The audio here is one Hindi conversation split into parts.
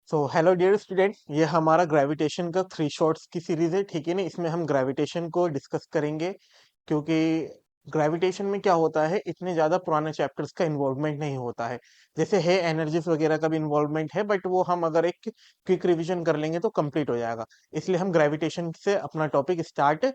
सो हेलो डियर स्टूडेंट, ये हमारा ग्रेविटेशन का 3 शॉर्ट्स की सीरीज है। ठीक है ना, इसमें हम ग्रेविटेशन को डिस्कस करेंगे क्योंकि ग्रेविटेशन में क्या होता है, इतने ज्यादा पुराने चैप्टर्स का इन्वॉल्वमेंट नहीं होता है। जैसे है एनर्जीज वगैरह का भी इन्वॉल्वमेंट है, बट वो हम अगर एक क्विक रिवीजन कर लेंगे तो कंप्लीट हो जाएगा। इसलिए हम ग्रेविटेशन से अपना टॉपिक स्टार्ट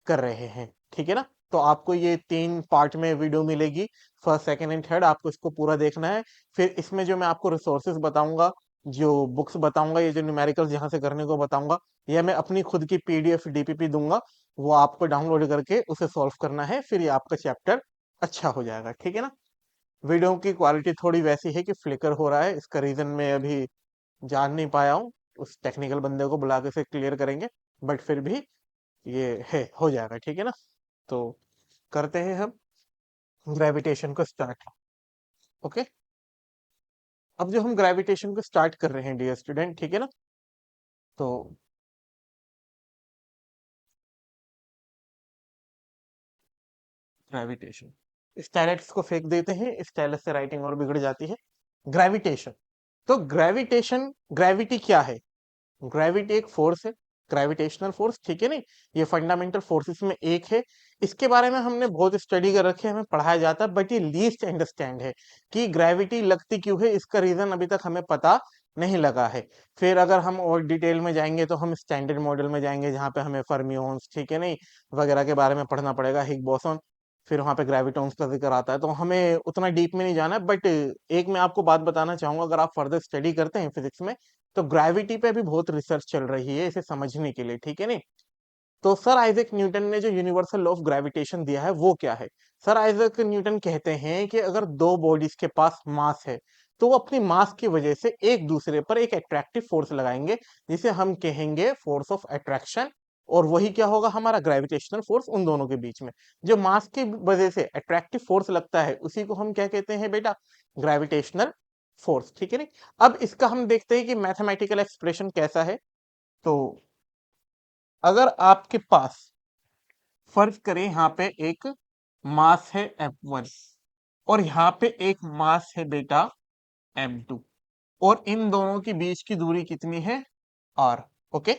कर रहे हैं। ठीक है ना, तो आपको ये 3 पार्ट में वीडियो मिलेगी। फर्स्ट, सेकंड एंड थर्ड आपको इसको पूरा देखना है। फिर इसमें जो मैं आपको रिसोर्सेज बताऊंगा, जो बुक्स बताऊंगा, ये जो न्यूमेरिकल्स यहाँ से करने को बताऊंगा, या मैं अपनी खुद की पीडीएफ डीपीपी दूंगा, वो आपको डाउनलोड करके उसे सॉल्व करना है। फिर ये आपका चैप्टर अच्छा हो जाएगा। ठीक है ना। वीडियो की क्वालिटी थोड़ी वैसी है कि फ्लिकर हो रहा है, इसका रीजन मैं अभी जान नहीं पाया हूँ। उस टेक्निकल बंदे को बुला के से क्लियर करेंगे, बट फिर भी ये है, हो जाएगा। ठीक है ना। तो करते हैं हम ग्रेविटेशन को स्टार्ट। ओके, अब जो हम ग्रेविटेशन को स्टार्ट कर रहे हैं डियर स्टूडेंट, ठीक है ना, तो ग्रेविटेशन, स्टाइलस को फेंक देते हैं, स्टाइलस से राइटिंग और बिगड़ जाती है। ग्रेविटेशन, तो ग्रेविटेशन, ग्रेविटी क्या है? ग्रेविटी एक फोर्स है, ग्रेविटेशनल फोर्स। ठीक है नहीं, ये फंडामेंटल फोर्सेस में एक है। इसके बारे में हमने बहुत स्टडी कर रखे है, हमें पढ़ाया जाता है, बट ये लीस्ट अंडरस्टैंड है कि ग्रेविटी लगती क्यों है। इसका रीजन अभी तक हमें पता नहीं लगा है। फिर अगर हम और डिटेल में जाएंगे तो हम स्टैंडर्ड मॉडल में जाएंगे, जहाँ पे हमें फर्मियोन्स, ठीक है नहीं, वगैरह के बारे में पढ़ना पड़ेगा, हिग बोसॉन। फिर वहां पे ग्रेविटॉन्स का जिक्र आता है, तो हमें उतना डीप में नहीं जाना है। बट एक मैं आपको बात बताना चाहूंगा, अगर आप फर्दर स्टडी करते हैं फिजिक्स में, तो ग्रेविटी पे भी बहुत रिसर्च चल रही है इसे समझने के लिए। ठीक है नहीं, तो सर आइजैक न्यूटन ने जो यूनिवर्सल लॉ ऑफ ग्रेविटेशन दिया है वो क्या है? सर आइजैक न्यूटन कहते हैं कि अगर दो बॉडीज के पास मास है, तो वो अपनी मास की वजह से एक दूसरे पर एक अट्रैक्टिव फोर्स लगाएंगे, जिसे हम कहेंगे फोर्स ऑफ अट्रैक्शन। और वही क्या होगा, हमारा ग्रेविटेशनल फोर्स उन दोनों के बीच में। जो मास की वजह से अट्रैक्टिव फोर्स लगता है, उसी को हम क्या कहते हैं बेटा? Gravitational force. ठीक है नहीं, अब इसका हम देखते हैं कि मैथमेटिकल एक्सप्रेशन कैसा है। तो अगर आपके पास, फर्ज करें यहाँ पे एक मास है F1, और यहाँ पे एक मास है बेटा M2, और इन दोनों के बीच की दूरी कितनी है? R। ओके,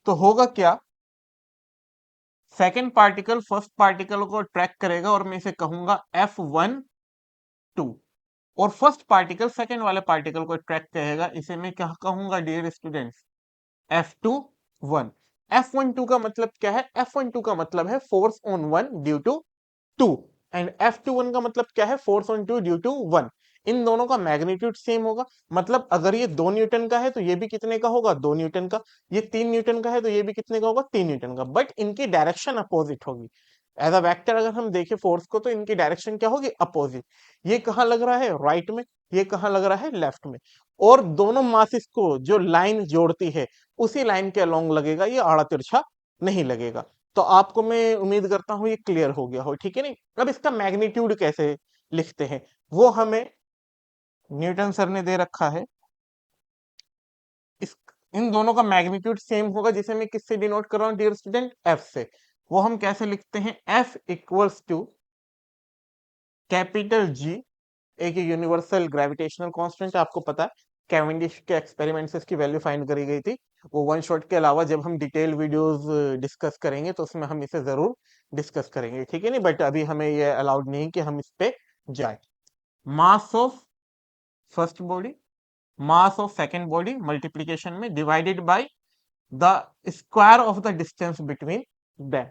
तो होगा क्या, सेकेंड पार्टिकल फर्स्ट पार्टिकल को ट्रैक करेगा, और मैं इसे कहूंगा F1 2, और फर्स्ट पार्टिकल सेकेंड वाले पार्टिकल को ट्रैक करेगा, इसे मैं क्या कहूंगा डियर स्टूडेंट्स? F2 1। F12 का मतलब क्या है? F12 का मतलब है force on one due to two, and F21 का मतलब क्या है? Force on two due to one. इन दोनों का मैग्नीट्यूड सेम होगा, मतलब अगर ये 2 न्यूटन का है तो ये भी कितने का होगा? 2 न्यूटन का। ये 3 न्यूटन का है तो ये भी कितने का होगा? 3 न्यूटन का। बट इनकी डायरेक्शन अपोजिट होगी। एज अ वेक्टर अगर हम देखें फोर्स को, तो इनकी डायरेक्शन क्या होगी? अपोजिट। ये कहाँ लग रहा है? राइट में। ये कहाँ लग रहा है? लेफ्ट में। और दोनों मासिस को जो लाइन जोड़ती है, उसी लाइन के अलोंग लगेगा, ये आड़ा तिरछा नहीं लगेगा। तो आपको मैं उम्मीद करता हूं ये क्लियर हो गया हो। ठीक है नहीं, अब इसका मैग्नीट्यूड कैसे लिखते हैं, वो हमें न्यूटन सर ने दे रखा है। इस, इन दोनों का मैग्नीट्यूड सेम होगा, जिसे मैं किससे डिनोट कर रहा हूं डियर स्टूडेंट? एफ से। वो हम कैसे लिखते हैं? F equals to capital G, एक यूनिवर्सल ग्रेविटेशनल कांस्टेंट आपको पता है, कैवेंडिश के एक्सपेरिमेंट से इसकी वैल्यू फाइंड करी गई थी। वो वन शॉट के अलावा जब हम डिटेल वीडियोस डिस्कस करेंगे तो उसमें हम इसे जरूर डिस्कस करेंगे। ठीक है नहीं, बट अभी हमें ये अलाउड नहीं कि हम इस पे जाए। Mass of first body, mass of second body multiplication में divided by the square of the distance between them.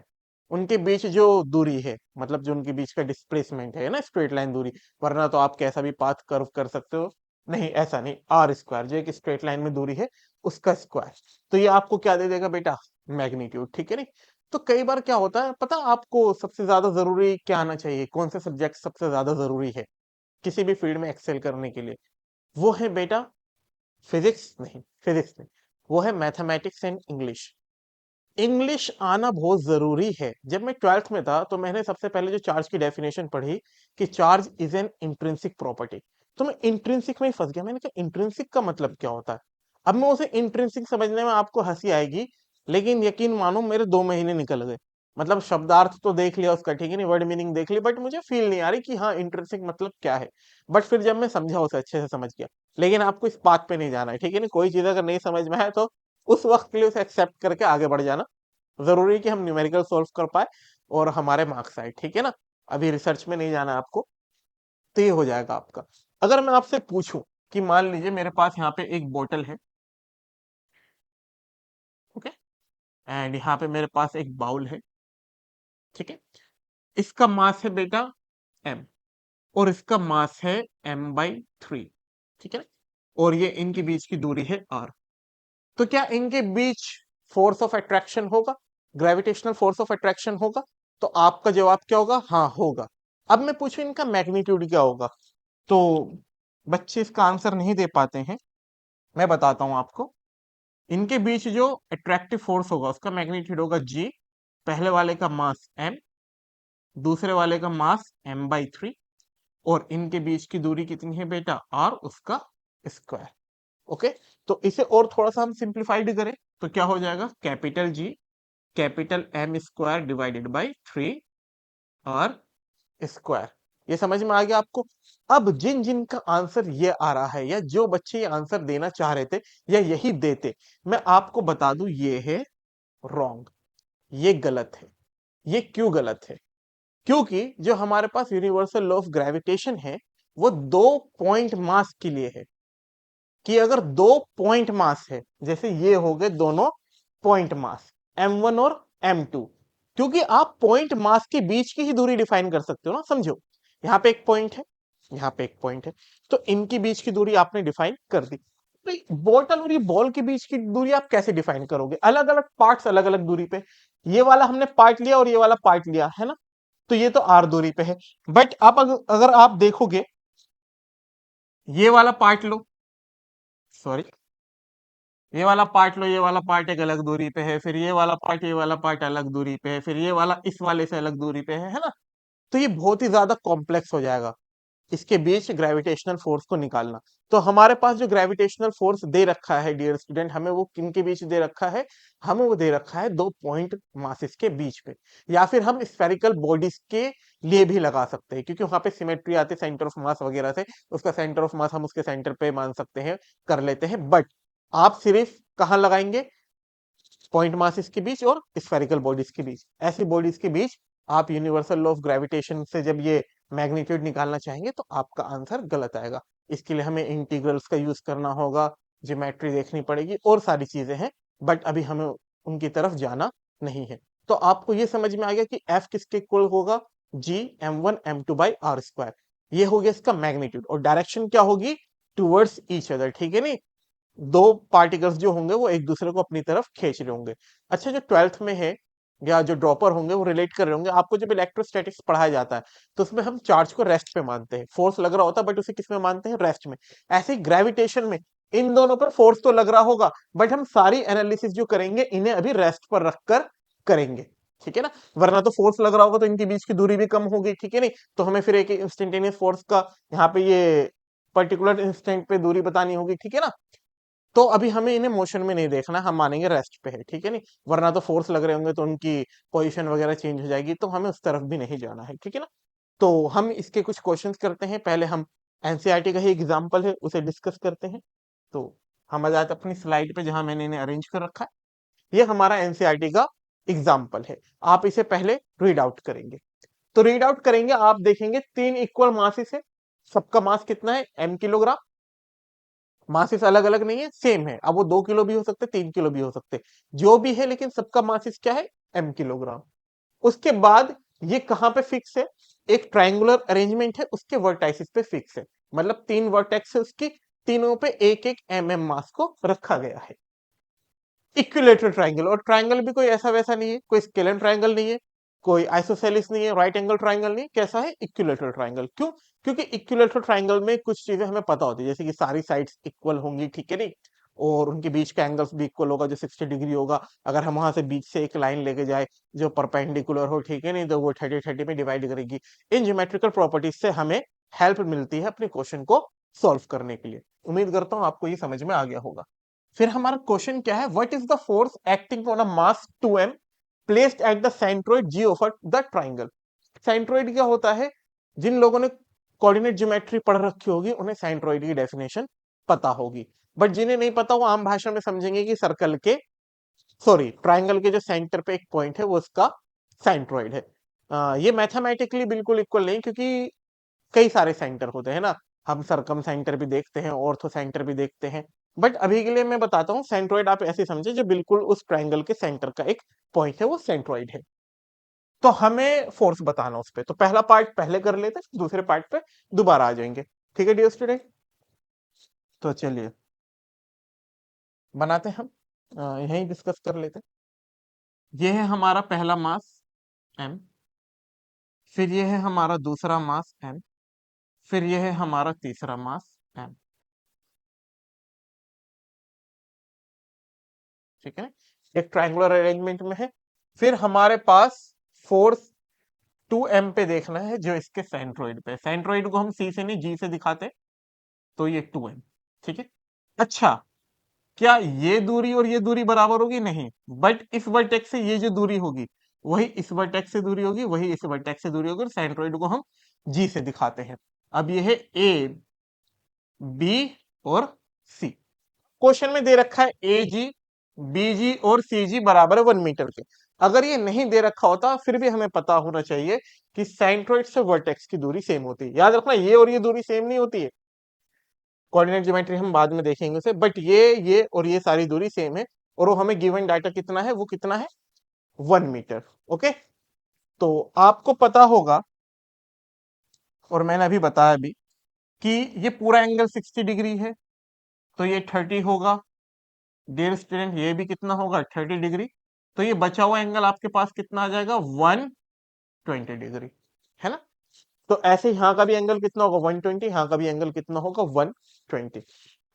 उनके बीच जो दूरी है, मतलब जो उनके बीच का डिस्प्लेसमेंट है ना, स्ट्रेट लाइन दूरी। वरना तो आप कैसा भी पाथ कर्व कर सकते हो, नहीं ऐसा नहीं, आर स्क्वायर जो एक स्ट्रेट लाइन में दूरी है, उसका स्क्वायर। तो ये आपको क्या दे देगा बेटा? मैग्नीट्यूड। ठीक है नहीं, तो कई बार क्या होता है पता, आपको सबसे ज्यादा जरूरी क्या आना चाहिए, कौन से सब्जेक्ट सबसे ज्यादा जरूरी है किसी भी फील्ड में एक्सेल करने के लिए? वो है बेटा फिजिक्स नहीं, फिजिक्स नहीं, वो है मैथमेटिक्स एंड इंग्लिश। इंग्लिश आना बहुत जरूरी है। जब मैं 12th में था तो मैंने सबसे पहले जो चार्ज की डेफिनेशन पढ़ी कि charge is an intrinsic property, तो मैं इंट्रिंसिक में ही फंस गया। मैंने कहा इंट्रिंसिक का मतलब क्या होता है? अब मैं उसे इंट्रिंसिक समझने में आपको हंसी आएगी, लेकिन यकीन मानो मेरे 2 महीने निकल गए। मतलब शब्दार्थ तो देख लिया उसका, ठीक है नहीं, वर्ड मीनिंग देख ली, बट मुझे फील नहीं आ रही कि हाँ इंट्रिंसिक मतलब क्या है। बट फिर जब मैं समझा उसे अच्छे से समझ गया। लेकिन आपको इस बात पे नहीं जाना है, ठीक है नहीं, कोई चीज अगर नहीं समझ में आए तो उस वक्त के लिए उसे एक्सेप्ट करके आगे बढ़ जाना। जरूरी है कि हम न्यूमेरिकल सॉल्व कर पाए और हमारे मार्क्स आए, ठीक है ना। अभी रिसर्च में नहीं जाना है आपको, तो ये हो जाएगा आपका। अगर मैं आपसे पूछूं कि मान लीजिए मेरे पास यहाँ पे एक बोतल है, ओके, एंड यहाँ पे मेरे पास एक बाउल है, ठीक है। इसका मास है बेटा m, और इसका मास है m/3, ठीक है ना। और ये इनके बीच की दूरी है r। तो क्या इनके बीच फोर्स ऑफ अट्रैक्शन होगा, ग्रेविटेशनल फोर्स ऑफ अट्रैक्शन होगा? तो आपका जवाब क्या होगा? हाँ होगा। अब मैं पूछूं इनका मैग्नीट्यूड क्या होगा, तो बच्चे इसका आंसर नहीं दे पाते हैं। मैं बताता हूं आपको। इनके बीच जो अट्रैक्टिव फोर्स होगा उसका मैग्नीट्यूड होगा g, पहले वाले का मास m, दूसरे वाले का मास m/3, और इनके बीच की दूरी कितनी है बेटा? r, उसका स्क्वायर। ओके। तो इसे और थोड़ा सा हम सिंप्लीफाइड करें तो क्या हो जाएगा? Capital G capital m square divided by 3r square. ये समझ में आ गया आपको? अब जिन जिन का आंसर ये आ रहा है, या जो बच्चे ये आंसर देना चाह रहे थे या यही देते, मैं आपको बता दूं ये है रॉन्ग, ये गलत है। ये क्यों गलत है? क्योंकि जो हमारे पास यूनिवर्सल लॉ ऑफ ग्रेविटेशन है वो दो पॉइंट मास के लिए है, कि अगर दो पॉइंट मास है, जैसे ये हो गए दोनों पॉइंट मास m1 और m2, क्योंकि आप पॉइंट मास के बीच की ही दूरी डिफाइन कर सकते हो ना, समझो। यहाँ पे एक पॉइंट है, यहाँ पे एक पॉइंट है, तो इनके बीच की दूरी आपने डिफाइन कर दी। तो बोतल और ये बॉल के बीच की दूरी आप कैसे डिफाइन करोगे? अलग अलग पार्ट्स, अलग अलग दूरी पे। ये वाला हमने पार्ट लिया और ये वाला पार्ट लिया है ना, तो ये तो आर दूरी पे है। बट आप अगर आप देखोगे, ये वाला पार्ट लो, सॉरी, ये वाला पार्ट लो, ये वाला पार्ट एक अलग दूरी पे है, फिर ये वाला पार्ट, ये वाला पार्ट अलग दूरी पे है, फिर ये वाला इस वाले से अलग दूरी पे है ना। तो ये बहुत ही ज्यादा कॉम्प्लेक्स हो जाएगा इसके बीच ग्रेविटेशनल फोर्स को निकालना। तो हमारे पास जो ग्रेविटेशनल फोर्स दे रखा है डियर स्टूडेंट, हमें वो किन के बीच दे रखा है? हमें वो दे रखा है दो पॉइंट मासेस के बीच पे। या फिर हम स्फेरिकल बॉडीज के लिए भी लगा सकते हैं, क्योंकि वहां पे सिमेट्री आती है सेंटर ऑफ मास वगैरह से, उसका सेंटर ऑफ मास हम उसके सेंटर पे मान सकते हैं, कर लेते हैं। बट आप सिर्फ कहाँ लगाएंगे? पॉइंट मासेस के बीच और स्फेरिकल बॉडीज के बीच। ऐसी बॉडीज के बीच आप यूनिवर्सल लॉ ऑफ ग्रेविटेशन से जब ये मैग्नीट्यूड निकालना चाहेंगे तो आपका आंसर गलत आएगा। इसके लिए हमें इंटीग्रल्स का यूज करना होगा, ज्योमेट्री देखनी पड़ेगी, और सारी चीजें हैं, बट अभी हमें उनकी तरफ जाना नहीं है। तो आपको ये समझ में आ गया कि एफ किसके इक्वल होगा? जी m1 m2/r²। ये हो गया इसका मैग्नीट्यूड, और डायरेक्शन क्या होगी? टूवर्ड्स ईच अदर, ठीक है नहीं। दो पार्टिकल्स जो होंगे वो एक दूसरे को अपनी तरफ खींच रहे होंगे। अच्छा, जो 12th में है या जो ड्रॉपर होंगे वो रिलेट कर रहे होंगे, आपको जब इलेक्ट्रोस्टैटिक्स पढ़ाया जाता है तो उसमें हम चार्ज को रेस्ट पे मानते हैं, फोर्स लग रहा होता है बट उसे किस में मानते हैं? रेस्ट में। ऐसे ही ग्रेविटेशन में इन दोनों पर फोर्स तो लग रहा होगा, बट हम सारी एनालिसिस जो करेंगे इन्हें अभी रेस्ट पर रखकर करेंगे, ठीक है ना। वरना तो फोर्स लग रहा होगा तो इनके बीच की दूरी भी कम होगी, ठीक है नहीं, तो हमें फिर एक इंस्टेंटेनियस फोर्स का यहाँ पे ये पर्टिकुलर इंस्टेंट पे दूरी बतानी होगी, ठीक है ना। तो अभी हमें इन्हें मोशन में नहीं देखना, हम मानेंगे रेस्ट पे है, ठीक है नहीं। वरना तो फोर्स लग रहे होंगे तो उनकी पोजीशन वगैरह चेंज हो जाएगी, तो हमें उस तरफ भी नहीं जाना है, ठीक है ना। तो हम इसके कुछ क्वेश्चंस करते हैं। पहले हम एनसीईआरटी का ही एग्जांपल है उसे डिस्कस करते हैं। तो हम आ जाते हैं अपनी स्लाइड पे जहां मैंने इन्हें अरेंज कर रखा है। ये हमारा एनसीईआरटी का एग्जाम्पल है। आप इसे पहले रीड आउट करेंगे। तो रीड आउट करेंगे, आप देखेंगे तीन इक्वल मासेस है। सबका मास कितना है? m kilogram. मासिस अलग अलग नहीं है, सेम है। अब वो 2 किलो भी हो सकते, 3 किलो भी हो सकते, जो भी है, लेकिन सबका मासिस क्या है? m kilogram. उसके बाद ये कहां पे फिक्स है? एक ट्रायंगुलर अरेंजमेंट है, उसके वर्टाइसिस पे फिक्स है। मतलब तीन वर्टेक्स है उसकी, तीनों पे एक एक मास को रखा गया है। इक्विलेटरल ट्रायंगल, और ट्रायंगल भी कोई ऐसा वैसा नहीं है, कोई स्केलन ट्रायंगल नहीं है, कोई आइसोसेलिस नहीं है, राइट एंगल ट्रायंगल नहीं है। कैसा है? Equilateral triangle. क्यों? क्योंकि इक्विलेटरल ट्रायंगल में कुछ चीजें हमें पता होती है, जैसे कि सारी साइड्स इक्वल होंगी, ठीक है नहीं, और उनके बीच का एंगल्स भी इक्वल होगा जो 60 डिग्री होगा। अगर हम वहां से बीच से एक लाइन लेके जाए जो परपेंडिकुलर हो, ठीक है नहीं, तो वो 30 30 में डिवाइड करेगी। इन ज्योमेट्रिकल प्रॉपर्टीज से हमें हेल्प मिलती है अपने क्वेश्चन को सॉल्व करने के लिए। उम्मीद करता हूँ आपको ये समझ में आ गया होगा। फिर हमारा क्वेश्चन क्या है? What is the force acting on a mass 2m placed at the centroid G of the triangle. Centroid क्या होता है? जिन लोगों ने कोऑर्डिनेट ज्योमेट्री पढ़ रखी होगी उन्हें सेंट्रोइड की डेफिनेशन पता होगी, बट जिन्हें नहीं पता वो आम भाषा में समझेंगे कि सर्कल के, सॉरी ट्राइंगल के जो सेंटर पे एक पॉइंट है वो उसका सेंट्रोइड है। ये मैथमेटिकली बिल्कुल इक्वल नहीं, क्योंकि कई सारे सेंटर होते हैं ना, हम सरकम सेंटर भी देखते हैं, ऑर्थो सेंटर भी देखते हैं, बट अभी के लिए मैं बताता हूँ सेंट्रोइड आप ऐसे समझे जो बिल्कुल उस ट्राइंगल के सेंटर का एक पॉइंट है वो सेंट्रोइड है। तो हमें फोर्स बताना उस पे, तो पहला पार्ट पहले कर लेते हैं, दूसरे पार्ट पे दोबारा आ जाएंगे। ठीक है डियर स्टूडेंट, तो चलिए बनाते हैं हम, यहीं डिस्कस कर लेते हैं। ये है हमारा पहला मास m, फिर ये है हमारा दूसरा मास m, फिर ये है हमारा तीसरा मास m। ठीक है, एक ट्रायंगुलर अरेंजमेंट में है। फिर हमारे पास फोर्स 2m पे देखना है जो इसके सेंट्रोइड पे, सेंट्रोइड को हम c से नहीं g से दिखाते, तो ये 2m। ठीक है, अच्छा क्या ये दूरी और ये दूरी बराबर होगी? नहीं, बट इस वर्टेक्स से ये जो दूरी होगी वही इस वर्टेक्स से दूरी होगी, वही इस वर्टेक्स से दूरी होगी, और सेंट्रोइड को हम जी से दिखाते हैं। अब ये है ए, बी और सी। क्वेश्चन में दे रखा है ए जी, बी जी और सी जी बराबर है 1 मीटर के। अगर ये नहीं दे रखा होता फिर भी हमें पता होना चाहिए कि सेंट्रोइड से वर्टेक्स की दूरी सेम होती है। याद रखना ये और ये दूरी सेम नहीं होती है, कोऑर्डिनेट ज्योमेट्री हम बाद में देखेंगे उसे, बट ये और ये सारी दूरी सेम है, और वो हमें गिवन डाटा कितना है, वो कितना है 1 मीटर। ओके, तो आपको पता होगा और मैंने अभी बताया भी कि ये पूरा एंगल 60 डिग्री है, तो ये 30 होगा। डियर स्टूडेंट ये भी कितना होगा 30 डिग्री, तो ये बचा हुआ एंगल आपके पास कितना आ जाएगा 120 डिग्री, है ना। तो ऐसे यहाँ का भी एंगल कितना होगा 120, यहाँ का भी एंगल कितना होगा 120।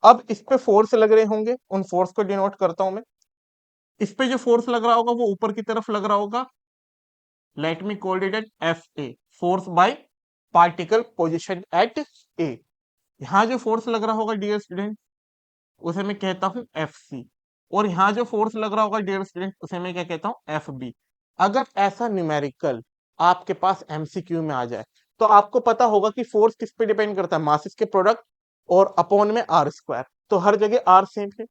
अब इस पे फोर्स लग रहे होंगे, उन फोर्स को डिनोट करता हूं मैं। इस पे जो फोर्स लग रहा होगा वो ऊपर की तरफ लग रहा होगा, let me call it at F A, force by particle position at A. यहां जो फोर्स लग रहा होगा डियर स्टूडेंट उसे मैं कहता हूं एफ सी, और यहां जो फोर्स लग रहा होगा डियर स्टूडेंट उसे मैं क्या कहता हूं एफ बी। अगर ऐसा न्यूमेरिकल आपके पास एमसीक्यू में आ जाए तो आपको पता होगा कि फोर्स किस पे डिपेंड करता है, मासेस के प्रोडक्ट और अपॉन में आर स्क्वायर, तो हर जगह आर सेम है।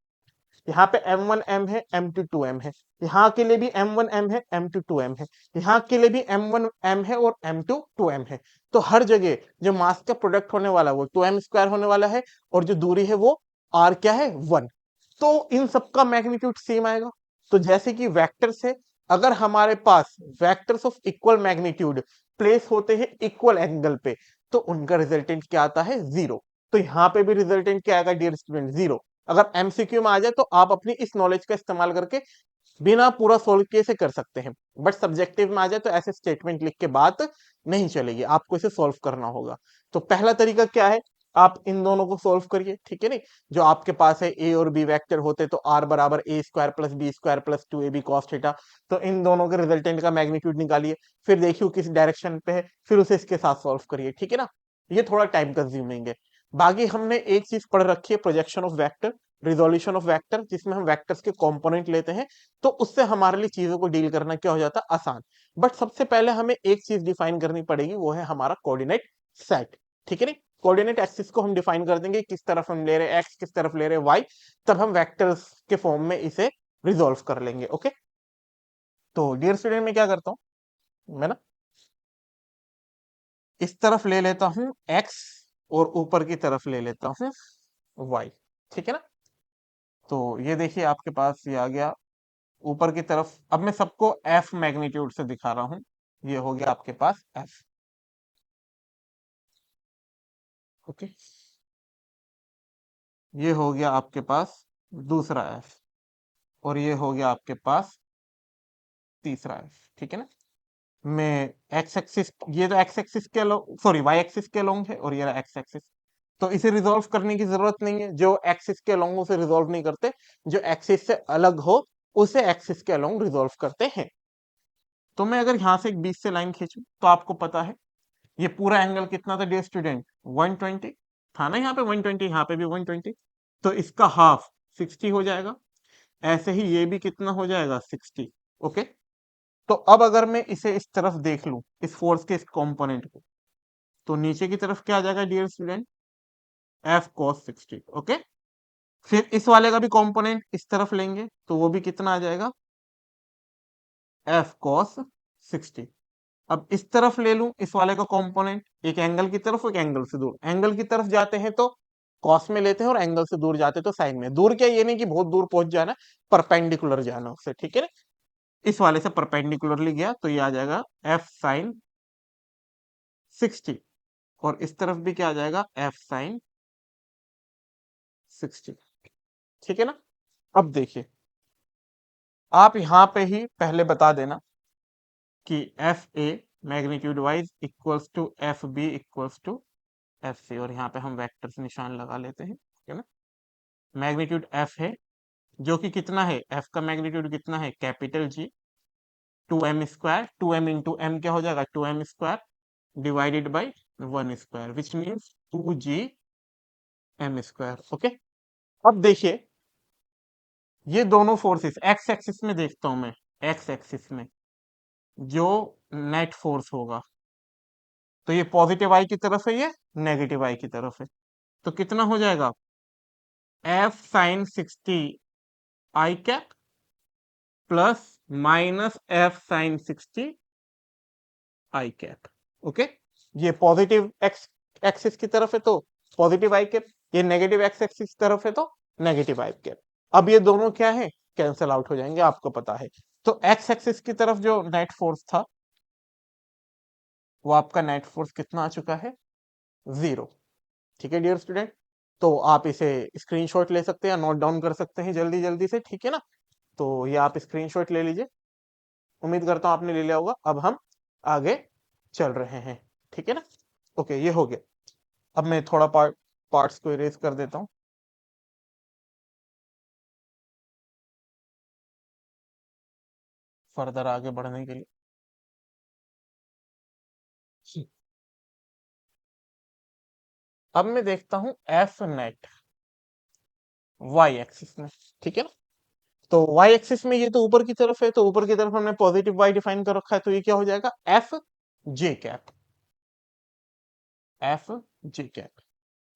यहाँ पे m1m है, m2 2m है, यहाँ के लिए भी m1m है, m2 2m है, यहाँ के लिए भी m1m है और m2 2m है। तो हर जगह जो मास का प्रोडक्ट होने वाला है वो 2m स्क्वायर होने वाला है, और जो दूरी है वो r क्या है 1। तो इन सबका मैग्नीट्यूड सेम आएगा। तो जैसे कि वेक्टर से अगर हमारे पास vectors of equal magnitude place होते हैं इक्वल एंगल पे, तो उनका रिजल्टेंट क्या आता है 0। तो यहाँ पे भी रिजल्टेंट क्या आएगा डियर स्टूडेंट 0। अगर एमसीक्यू में आ जाए तो आप अपनी इस नॉलेज का इस्तेमाल करके बिना पूरा सोल्व किए से कर सकते हैं, बट सब्जेक्टिव में आ जाए तो ऐसे स्टेटमेंट लिख के बात नहीं चलेगी, आपको इसे सोल्व करना होगा। तो पहला तरीका क्या है, आप इन दोनों को सोल्व करिए, ठीक है नहीं। जो आपके पास है ए और बी वेक्टर होते तो आर बराबर A square plus B square plus 2ab cos theta, तो इन दोनों के रिजल्टेंट का मैग्नीट्यूड निकालिए, फिर देखिए किस डायरेक्शन पे है, फिर उसे इसके साथ सोल्व करिए, ठीक है ना। ये थोड़ा टाइम कंज्यूमिंग है। बाकी हमने एक चीज पढ़ रखी है projection of vector, resolution of vector, जिसमें हम वेक्टर्स के कंपोनेंट लेते हैं, तो उससे हमारे लिए चीजों को डील करना क्या हो जाता है आसान। बट सबसे पहले हमें एक चीज डिफाइन करनी पड़ेगी, वो है हमारा कोऑर्डिनेट सेट, ठीक है नहीं। कोऑर्डिनेट एक्सिस को हम डिफाइन कर देंगे, किस तरफ हम ले रहे हैं एक्स, किस तरफ ले रहे हैं वाई, तब हम वेक्टर्स के फॉर्म में इसे रिजोल्व कर लेंगे। ओके, तो डियर स्टूडेंट मैं क्या करता हूं, मैं ना इस तरफ ले लेता हूं एक्स और ऊपर की तरफ ले लेता हूं वाई, ठीक है ना। तो ये देखिए आपके पास ये आ गया ऊपर की तरफ। अब मैं सबको एफ मैग्नीट्यूड से दिखा रहा हूं, ये हो गया आपके पास एफ। ओके, ये हो गया आपके पास दूसरा एफ, और ये हो गया आपके पास तीसरा एफ, ठीक है ना। मैं एक्स एक्सिस, ये तो एक्स एक्सिस के अलोंग, सॉरी वाई एक्सिस के अलोंग है, और ये रहा एक्स एक्सिस, तो इसे रिजॉल्व करने की जरूरत नहीं है। जो एक्सिस के अलोंग उसे रिजॉल्व नहीं करते, जो एक्सिस से अलग हो उसे एक्सिस के अलोंग रिजॉल्व करते हैं। तो मैं अगर यहाँ से एक बीच से लाइन खींचूं तो आपको पता है ये पूरा एंगल कितना था डियर स्टूडेंट 120 था ना, यहाँ पे 120, यहाँ पे भी 120, तो इसका हाफ 60 हो जाएगा। ऐसे ही ये भी कितना हो जाएगा 60। ओके, तो अब अगर मैं इसे इस तरफ देख लूं, इस फोर्स के इस कंपोनेंट को, तो नीचे की तरफ क्या आ जाएगा dear student, F cos 60। Okay, फिर इस वाले का भी कंपोनेंट इस तरफ लेंगे तो वो भी कितना आ जाएगा, एफ कॉस 60। अब इस तरफ ले लूं इस वाले का कंपोनेंट, एक एंगल की तरफ एक एंगल से दूर, एंगल की तरफ जाते हैं तो कॉस में लेते हैं और एंगल से दूर जाते तो साइन में। दूर क्या, ये नहीं कि बहुत दूर पहुंच जाना, परपेंडिकुलर जाना उससे, ठीक है ना। इस वाले से परपेंडिकुलरली गया तो ये आ जाएगा एफ साइन 60, और इस तरफ भी क्या आ जाएगा, एफ साइन 60, ठीक है ना। अब देखिए, आप यहां पे ही पहले बता देना कि F A magnitude wise equals to F B equals to F C, और यहाँ पे हम वेक्टर से निशान लगा लेते हैं, ठीक है ना। मैग्नीट्यूड एफ है जो कि कितना है, एफ का मैग्नीट्यूड कितना है, capital G, 2m², 2m into M क्या हो जाएगा, 2m² divided by 1², which means 2gm²। Okay, अब देखिए ये दोनों फोर्सेस, एक्स एक्सिस में देखता हूं मैं, एक्स एक्सिस में जो नेट फोर्स होगा, तो ये पॉजिटिव आई की तरफ है, ये नेगेटिव आई की तरफ है, तो कितना हो जाएगा, F sine 60 I cap plus minus F sine 60 I cap. Okay, ये पॉजिटिव एक्स एक्सिस की तरफ है तो पॉजिटिव आई कैप, ये नेगेटिव एक्स एक्सिस की तरफ है तो नेगेटिव आई कैप। अब ये दोनों क्या है, कैंसिल आउट हो जाएंगे, आपको पता है। तो एक्स एक्सिस की तरफ जो नेट फोर्स था वो आपका नेट फोर्स कितना आ चुका है, 0। ठीक है डियर स्टूडेंट, तो आप इसे स्क्रीनशॉट ले सकते हैं या नोट डाउन कर सकते हैं जल्दी जल्दी से, ठीक है ना। तो ये आप स्क्रीनशॉट ले लीजिए, उम्मीद करता हूं आपने ले लिया होगा। अब हम आगे चल रहे हैं, ठीक है ना। ओके, ये हो गया। अब मैं थोड़ा पार्ट्स को इरेज कर देता हूं फर्दर आगे बढ़ने के लिए। अब मैं देखता हूं एफ नेट वाई एक्सिस में, ठीक है ना। तो वाई एक्सिस में ये तो ऊपर की तरफ है, तो ऊपर की तरफ हमने पॉजिटिव वाई डिफाइन कर रखा है, तो ये क्या हो जाएगा, F J cap, F J cap.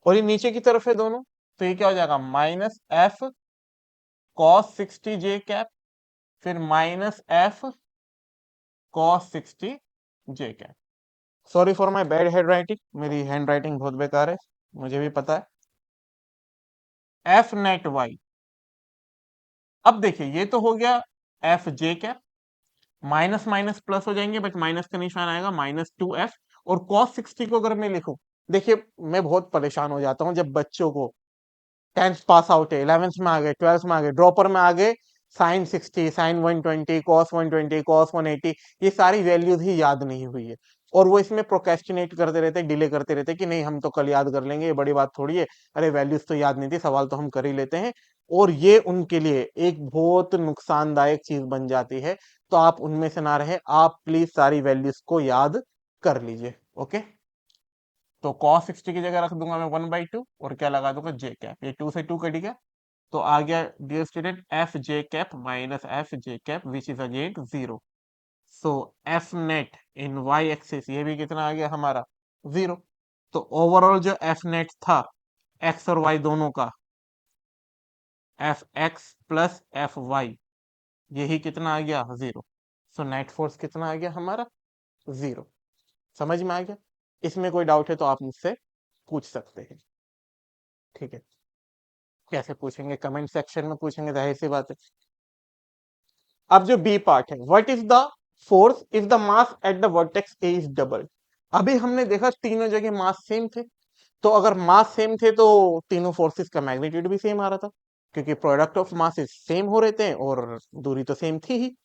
और ये नीचे की तरफ है दोनों, तो ये क्या हो जाएगा, माइनस एफ कॉस 60 जे कैप, फिर minus F cos 60 J cap. Sorry for my bad hand writing, मेरी हैंड राइटिंग बहुत बेकार है, मुझे भी पता है। एफ नेट वाई, अब देखिए ये तो हो गया F J cap, minus minus plus हो जाएंगे, बट माइनस का निशान आएगा, -2f। और cos 60 को अगर मैं लिखूं, देखिए मैं बहुत परेशान हो जाता हूं जब बच्चों को 10th पास आउट है, 11th में आ गए, 12th में आ गए, ड्रॉपर में आ गए, साइन 60, साइन 120, कॉस 120, कॉस 180, ये सारी वैल्यूज ही याद नहीं हुई है, और वो इसमें प्रोकेस्टिनेट करते रहते, डिले करते रहते कि नहीं हम तो कल याद कर लेंगे, ये बड़ी बात थोड़ी है, अरे वैल्यूज तो याद नहीं थी, सवाल तो हम कर ही लेते हैं। और ये उनके लिए एक बहुत नुकसानदायक चीज बन जाती है, तो आप उनमें से ना रहे, आप प्लीज सारी वैल्यूज को याद कर लीजिए। ओके, तो cos 60 की जगह रख दूंगा मैं 1/2, और क्या लगा दूंगा जे कैप, ये 2 से 2 कट गया, तो आ गया dear student F J cap minus F J cap which is again 0। So F net in Y axis, ये भी कितना आ गया हमारा, 0। तो ओवरऑल जो एफ नेट था एक्स और वाई दोनों का, F X plus F Y, यही कितना आ गया, 0। सो नेट फोर्स कितना आ गया हमारा, 0। समझ में आ गया, इसमें कोई डाउट है तो आप मुझसे पूछ सकते हैं, ठीक है। कैसे पूछेंगे, कमेंट सेक्शन में पूछेंगे, जाहिर सी बात है। अब जो बी पार्ट है, what is the force if the mass at the vertex A is double. अभी हमने देखा तीनों जगह मास सेम थे, तो अगर मास सेम थे तो तीनों फोर्सेस का मैग्नीट्यूड भी सेम आ रहा था, क्योंकि प्रोडक्ट ऑफ मासेस सेम हो रहे थे और दूरी तो सेम थी ही।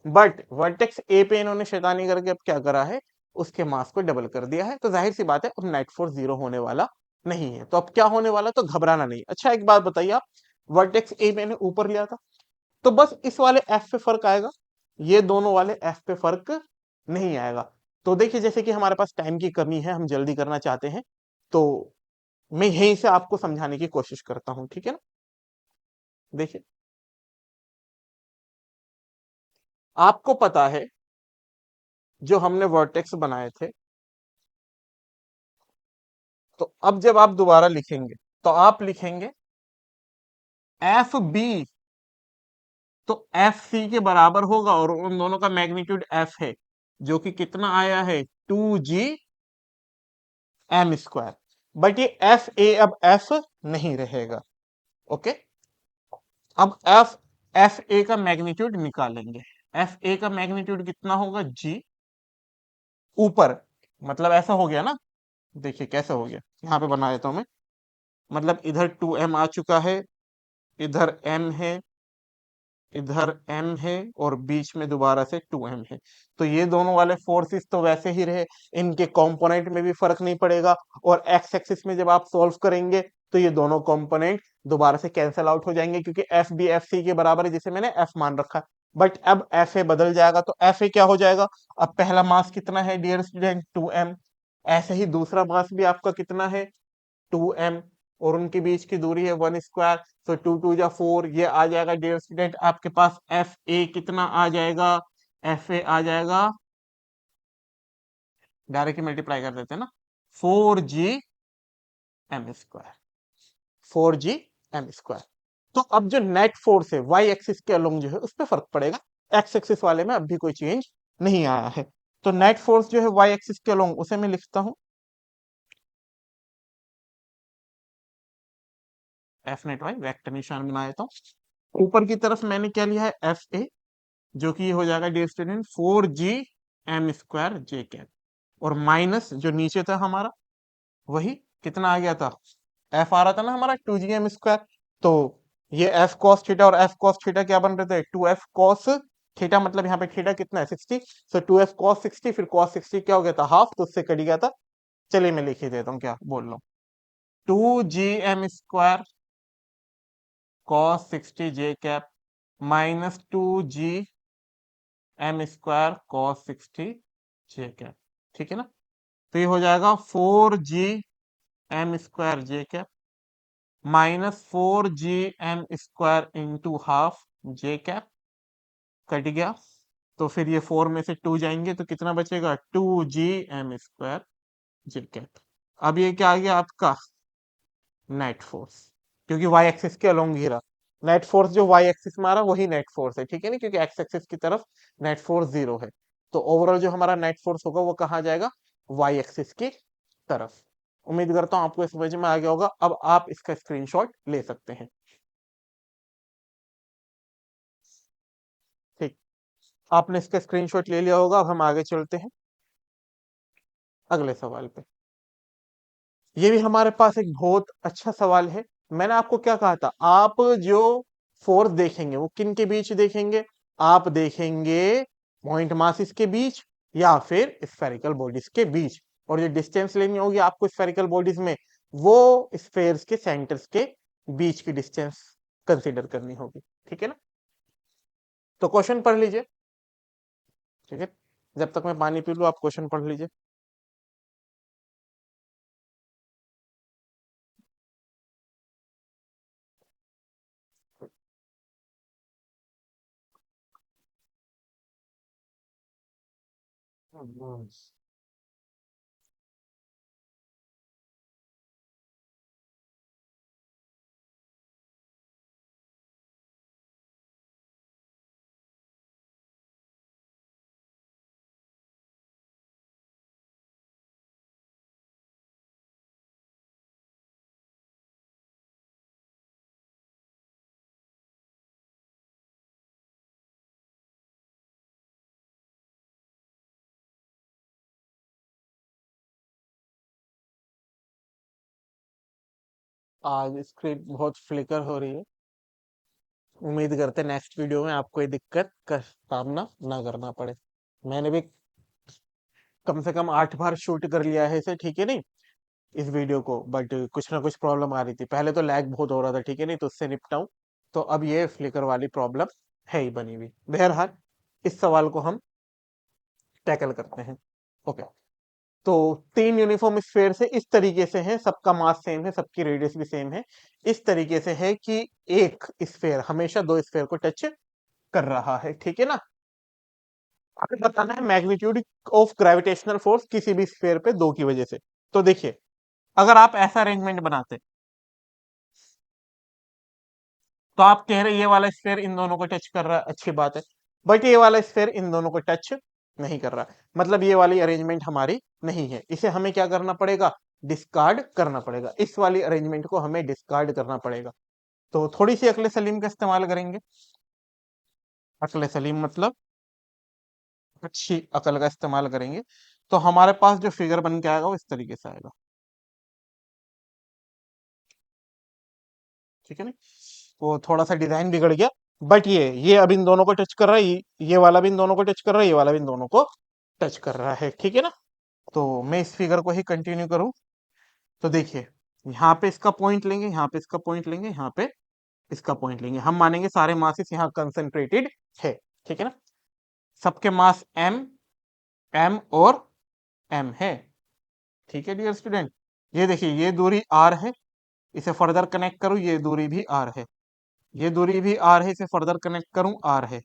बट वर्टेक्स ए पे इन्होंने शैतानी करके अब क्या करा है, उसके मास को डबल कर दिया है, तो जाहिर सी बात है अब नेट फोर्स 0 होने वाला नहीं है। तो अब क्या होने वाला, तो घबराना नहीं। अच्छा एक बात बताइए आप, वर्टेक्स ए मैंने ऊपर लिया था, तो बस इस वाले एफ पे फर्क आएगा, ये दोनों वाले एफ पे फर्क नहीं आएगा। तो देखिए जैसे कि हमारे पास टाइम की कमी है, हम जल्दी करना चाहते हैं, तो मैं यहीं से आपको समझाने की कोशिश करता हूं, ठीक है ना। देखिए आपको पता है जो हमने वर्टेक्स बनाए थे, तो अब जब आप दोबारा लिखेंगे तो आप लिखेंगे एफ बी, तो एफ सी के बराबर होगा, और उन दोनों का मैग्नीट्यूड एफ है, जो कि कितना आया है 2g m²। बट ये एफ ए अब एफ नहीं रहेगा। ओके, अब एफ एफ ए का मैग्नीट्यूड निकालेंगे। एफ ए का मैग्नीट्यूड कितना होगा जी, ऊपर, मतलब ऐसा हो गया ना, देखिए कैसे हो गया, यहाँ पे बना देता हूं मैं। मतलब इधर 2m आ चुका है, इधर m है, इधर m है, और बीच में दोबारा से 2m है। तो ये दोनों वाले फोर्सेस तो वैसे ही रहे, इनके कंपोनेंट में भी फर्क नहीं पड़ेगा, और एक्स एक्सिस में जब आप सॉल्व करेंगे तो ये दोनों कंपोनेंट दोबारा से कैंसिल आउट हो जाएंगे, क्योंकि एफ बी एफ सी के बराबर है, जिसे मैंने एफ मान रखा। बट अब एफ ए बदल जाएगा, तो एफ ए क्या हो जाएगा, अब पहला मास कितना है डियर स्टूडेंट 2m, ऐसे ही दूसरा मास भी आपका कितना है 2m, और उनके बीच की दूरी है 1²। तो 2 2 जा 4, ये आ जाएगा डियर स्टूडेंट आपके पास एफ ए कितना आ जाएगा, एफ ए आ जाएगा, डायरेक्ट मल्टीप्लाई कर देते हैं ना, 4g m², 4g m²। तो अब जो नेट फोर्स है वाई एक्सिस के अलोंग जो है उस पर फर्क पड़ेगा, एक्स एक्सिस वाले में अब भी कोई चेंज नहीं आया है। तो नेट फोर्स जो है वाई एक्सिस के अलोंग, उसे मैं लिखता हूं एफ नेट वाई, वेक्टर निशान बना देता हूं। ऊपर की तरफ मैंने क्या लिया है एफ ए, जो कि ये हो जाएगा डियर स्टूडेंट 4g m² और माइनस जो नीचे था हमारा, वही कितना आ गया था, एफ आ रहा था ना हमारा 2g m²। तो ये एफ कॉस थीटा और एफ कॉस थीटा क्या बन रहे थे, 2f कॉस थीटा, मतलब यहाँ पे थीटा कितना है 60, सो 2f कॉस 60, फिर कॉस 60 क्या हो गया था हाफ, तो उससे कट गया था। चलिए मैं लिख ही देता हूँ क्या बोल रहा हूँ, 2g m² cos 60 j minus 2g m² cos 60 j। ठीक है ना, तो ये हो जाएगा 4g m² j minus 4g m² into half j, cut गया। तो फिर ये 4 में से 2 जाएंगे तो कितना बचेगा 2g m²j। अब ये क्या आ गया आपका नेट फोर्स, क्योंकि वाई एक्सिस के अलोंग ही रहा, नेट फोर्स जो वाई एक्सिस में आ रहा वही नेट फोर्स है, ठीक है ना, क्योंकि एक्स एक्सिस की तरफ नेट फोर्स 0 है। तो ओवरऑल जो हमारा नेट फोर्स होगा वो कहाँ जाएगा, वाई एक्सिस की तरफ। उम्मीद करता हूँ आपको समझ में आ गया होगा, अब आप इसका स्क्रीनशॉट ले सकते हैं। ठीक, आपने इसका स्क्रीनशॉट ले लिया होगा। अब हम आगे चलते हैं अगले सवाल पे। ये भी हमारे पास एक बहुत अच्छा सवाल है। मैंने आपको क्या कहा था, आप जो फोर्स देखेंगे वो किन के बीच देखेंगे, आप देखेंगे पॉइंट मासिस के बीच या फिर स्फेरिकल बॉडीज के बीच, और जो डिस्टेंस लेनी होगी आपको स्फेरिकल बॉडीज में, वो स्फेयर्स के सेंटर्स के बीच की डिस्टेंस कंसीडर करनी होगी। ठीक है ना, तो क्वेश्चन पढ़ लीजिए। ठीक है, जब तक मैं पानी पी लूं आप क्वेश्चन पढ़ लीजिए। आज स्क्रीन बहुत फ्लिकर हो रही है, उम्मीद करते नेक्स्ट वीडियो में आपको ये दिक्कत का सामना ना करना पड़े। मैंने भी कम से कम 8 बार शूट कर लिया है इसे, ठीक है नहीं, इस वीडियो को, बट कुछ ना कुछ प्रॉब्लम आ रही थी। पहले तो लैग बहुत हो रहा था, ठीक है नहीं, तो उससे निपटाऊं, तो अब ये फ्लिकर वाली प्रॉब्लम है ही बनी हुई। बहरहाल इस सवाल को हम टैकल करते हैं। ओके, तो 3 यूनिफॉर्म स्फेयर से इस तरीके से है, सबका मास सेम है, सबकी रेडियस भी सेम है। इस तरीके से है कि एक स्फेयर हमेशा दो स्फेयर को टच कर रहा है, ठीक है ना। हमें बताना है मैग्नीट्यूड ऑफ ग्रेविटेशनल फोर्स किसी भी स्फीयर पे दो की वजह से। तो देखिए, अगर आप ऐसा अरेंजमेंट बनाते तो आप कह रहे ये वाला स्फीयर इन दोनों को टच कर रहा है, अच्छी बात है, बट ये वाला स्फीयर इन दोनों को टच नहीं कर रहा, मतलब ये वाली अरेंजमेंट हमारी नहीं है, इसे हमें क्या करना पड़ेगा, डिस्कार्ड करना पड़ेगा, इस वाली अरेंजमेंट को हमें डिस्कार्ड करना पड़ेगा। तो थोड़ी सी अक्ल सलीम का इस्तेमाल करेंगे। अक्ल सलीम मतलब अच्छी अकल का इस्तेमाल करेंगे, तो हमारे पास जो फिगर बन के आएगा वो इस तरीके से आएगा, ठीक है ना। वो थोड़ा सा डिजाइन बिगड़ गया, बट ये अब इन दोनों को टच कर रहा है, ये वाला भी इन दोनों को टच कर रहा है, ये वाला भी इन दोनों को टच कर रहा है, ठीक है ना। तो मैं इस फिगर को ही कंटिन्यू करूं, तो देखिए, यहाँ पे इसका पॉइंट लेंगे, यहाँ पे इसका पॉइंट लेंगे, यहाँ पे इसका पॉइंट लेंगे, हम मानेंगे सारे मासेस यहाँ कंसेंट्रेटेड है, ठीक है ना। सबके मास एम एम और एम है, ठीक है डियर स्टूडेंट। ये देखिए, ये दूरी आर है, इसे फर्दर कनेक्ट करूं, ये दूरी भी आर है, ये दूरी भी आर है, इसे फर्दर कनेक्ट करूं आर है,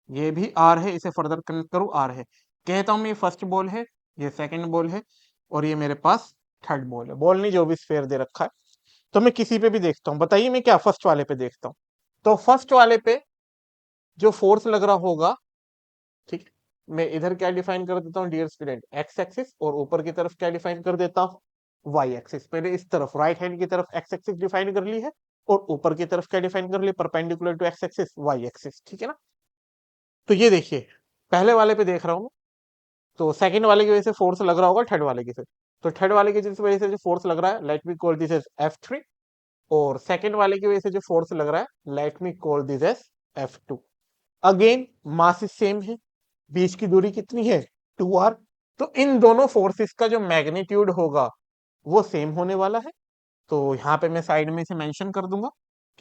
ये भी आर है, इसे फर्दर कनेक्ट करूं आर है। कहता हूं मैं, ये फर्स्ट बॉल है, ये सेकंड बॉल है, और ये मेरे पास थर्ड बॉल है, बॉल नहीं, जो भी स्फीयर दे रखा है। तो मैं किसी पे भी देखता हूँ, बताइए मैं क्या फर्स्ट वाले पे देखता हूँ, तो फर्स्ट वाले पे जो फोर्स लग रहा होगा, ठीक है, मैं इधर क्या डिफाइन कर देता हूँ डियर स्टूडेंट, एक्स एक्सिस, और ऊपर की तरफ क्या डिफाइन कर देता हूँ, वाई एक्सिस। मैंने इस तरफ राइट हैंड की तरफ एक्स एक्सिस डिफाइन कर ली है, और ऊपर की तरफ क्या डिफाइन कर ली, perpendicular to X axis Y axis, ठीक है ना। तो ये देखिए, पहले वाले पे देख रहा हूँ, तो सेकंड वाले की वजह से फोर्स लग रहा होगा थर्ड वाले की से, तो थर्ड वाले की जिस वजह से जो फोर्स लग रहा है, let me call this as F3, और सेकंड वाले की वजह से जो फोर्स लग रहा है, let me call this as F2। Again mass same है, बीच की दूरी कितनी है, 2r, तो इन दोनों फोर्सेस का जो मैग्नीट्यूड होगा वो सेम होने वाला है। तो यहाँ पे मैं साइड में इसे मेंशन कर दूंगा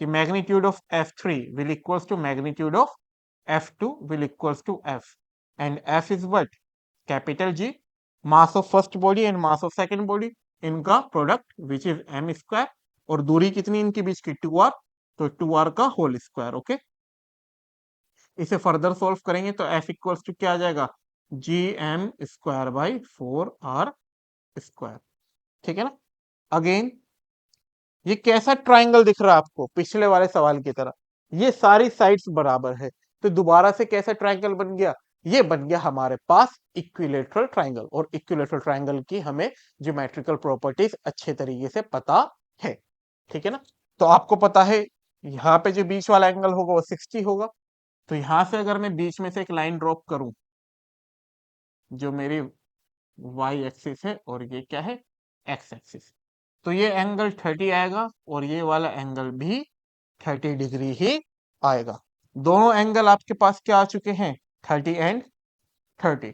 कि magnitude of F3 will equals to magnitude of F2 will equals to F, and F is what, capital G, mass of first body and mass of second body, इनका product which is m square, और दूरी कितनी इनके बीच की, 2r, तो 2r का होल स्क्वायर, ओके। इसे फर्दर सॉल्व करेंगे तो F इक्वल्स टू क्या आ जाएगा, GM square by 4r square, ठीक है ना। अगेन, ये कैसा ट्राइंगल दिख रहा है आपको, पिछले वाले सवाल की तरह, ये सारी साइड्स बराबर है, तो दोबारा से कैसा ट्राइंगल बन गया, ये बन गया हमारे पास इक्विलेटरल ट्राइंगल, और इक्विलेटरल ट्राइंगल की हमें ज्योमेट्रिकल प्रॉपर्टीज अच्छे तरीके से पता है, ठीक है ना। तो आपको पता है, यहाँ पे जो बीच वाला एंगल होगा वो 60 होगा, तो यहां से अगर मैं बीच में से एक लाइन ड्रॉप करूं, जो मेरी वाई एक्सिस है, और ये क्या है, एक्स एक्सिस, तो ये एंगल 30 आएगा, और ये वाला एंगल भी 30 डिग्री ही आएगा। दोनों एंगल आपके पास क्या आ चुके हैं, 30 एंड 30।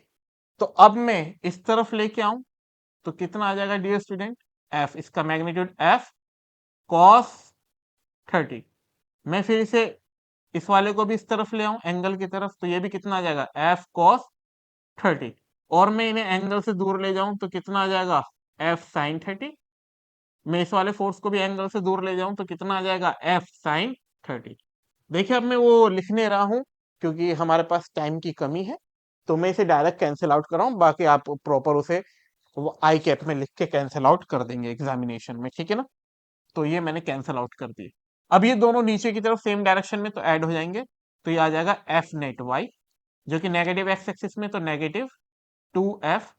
तो अब मैं इस तरफ लेके आऊं, तो कितना आ जाएगा डियर स्टूडेंट, एफ, इसका मैग्नीट्यूड एफ कॉस 30। मैं फिर इसे, इस वाले को भी इस तरफ ले आऊं एंगल की तरफ, तो ये भी कितना आ जाएगा, एफ कॉस 30, और मैं इन्हें एंगल से दूर ले जाऊं तो कितना आ जाएगा, एफ साइन 30। मैं इस वाले फोर्स को भी एंगल से दूर ले जाऊं तो कितना आ जाएगा, एफ साइन 30। देखिए, अब मैं वो लिख नहीं रहा हूं, क्योंकि हमारे पास टाइम की कमी है, तो मैं इसे डायरेक्ट कैंसिल आउट कर रहा हूं, बाकी आप प्रॉपर उसे आई कैप में लिख के कैंसिल आउट कर देंगे एग्जामिनेशन में, ठीक है ना। तो ये मैंने कैंसिल आउट कर दिए। अब ये दोनों नीचे की तरफ सेम डायरेक्शन में तो ऐड हो जाएंगे, तो ये आ जाएगा एफ नेट वाई, जो कि नेगेटिव एक्स एक्सिस में, तो negative 2f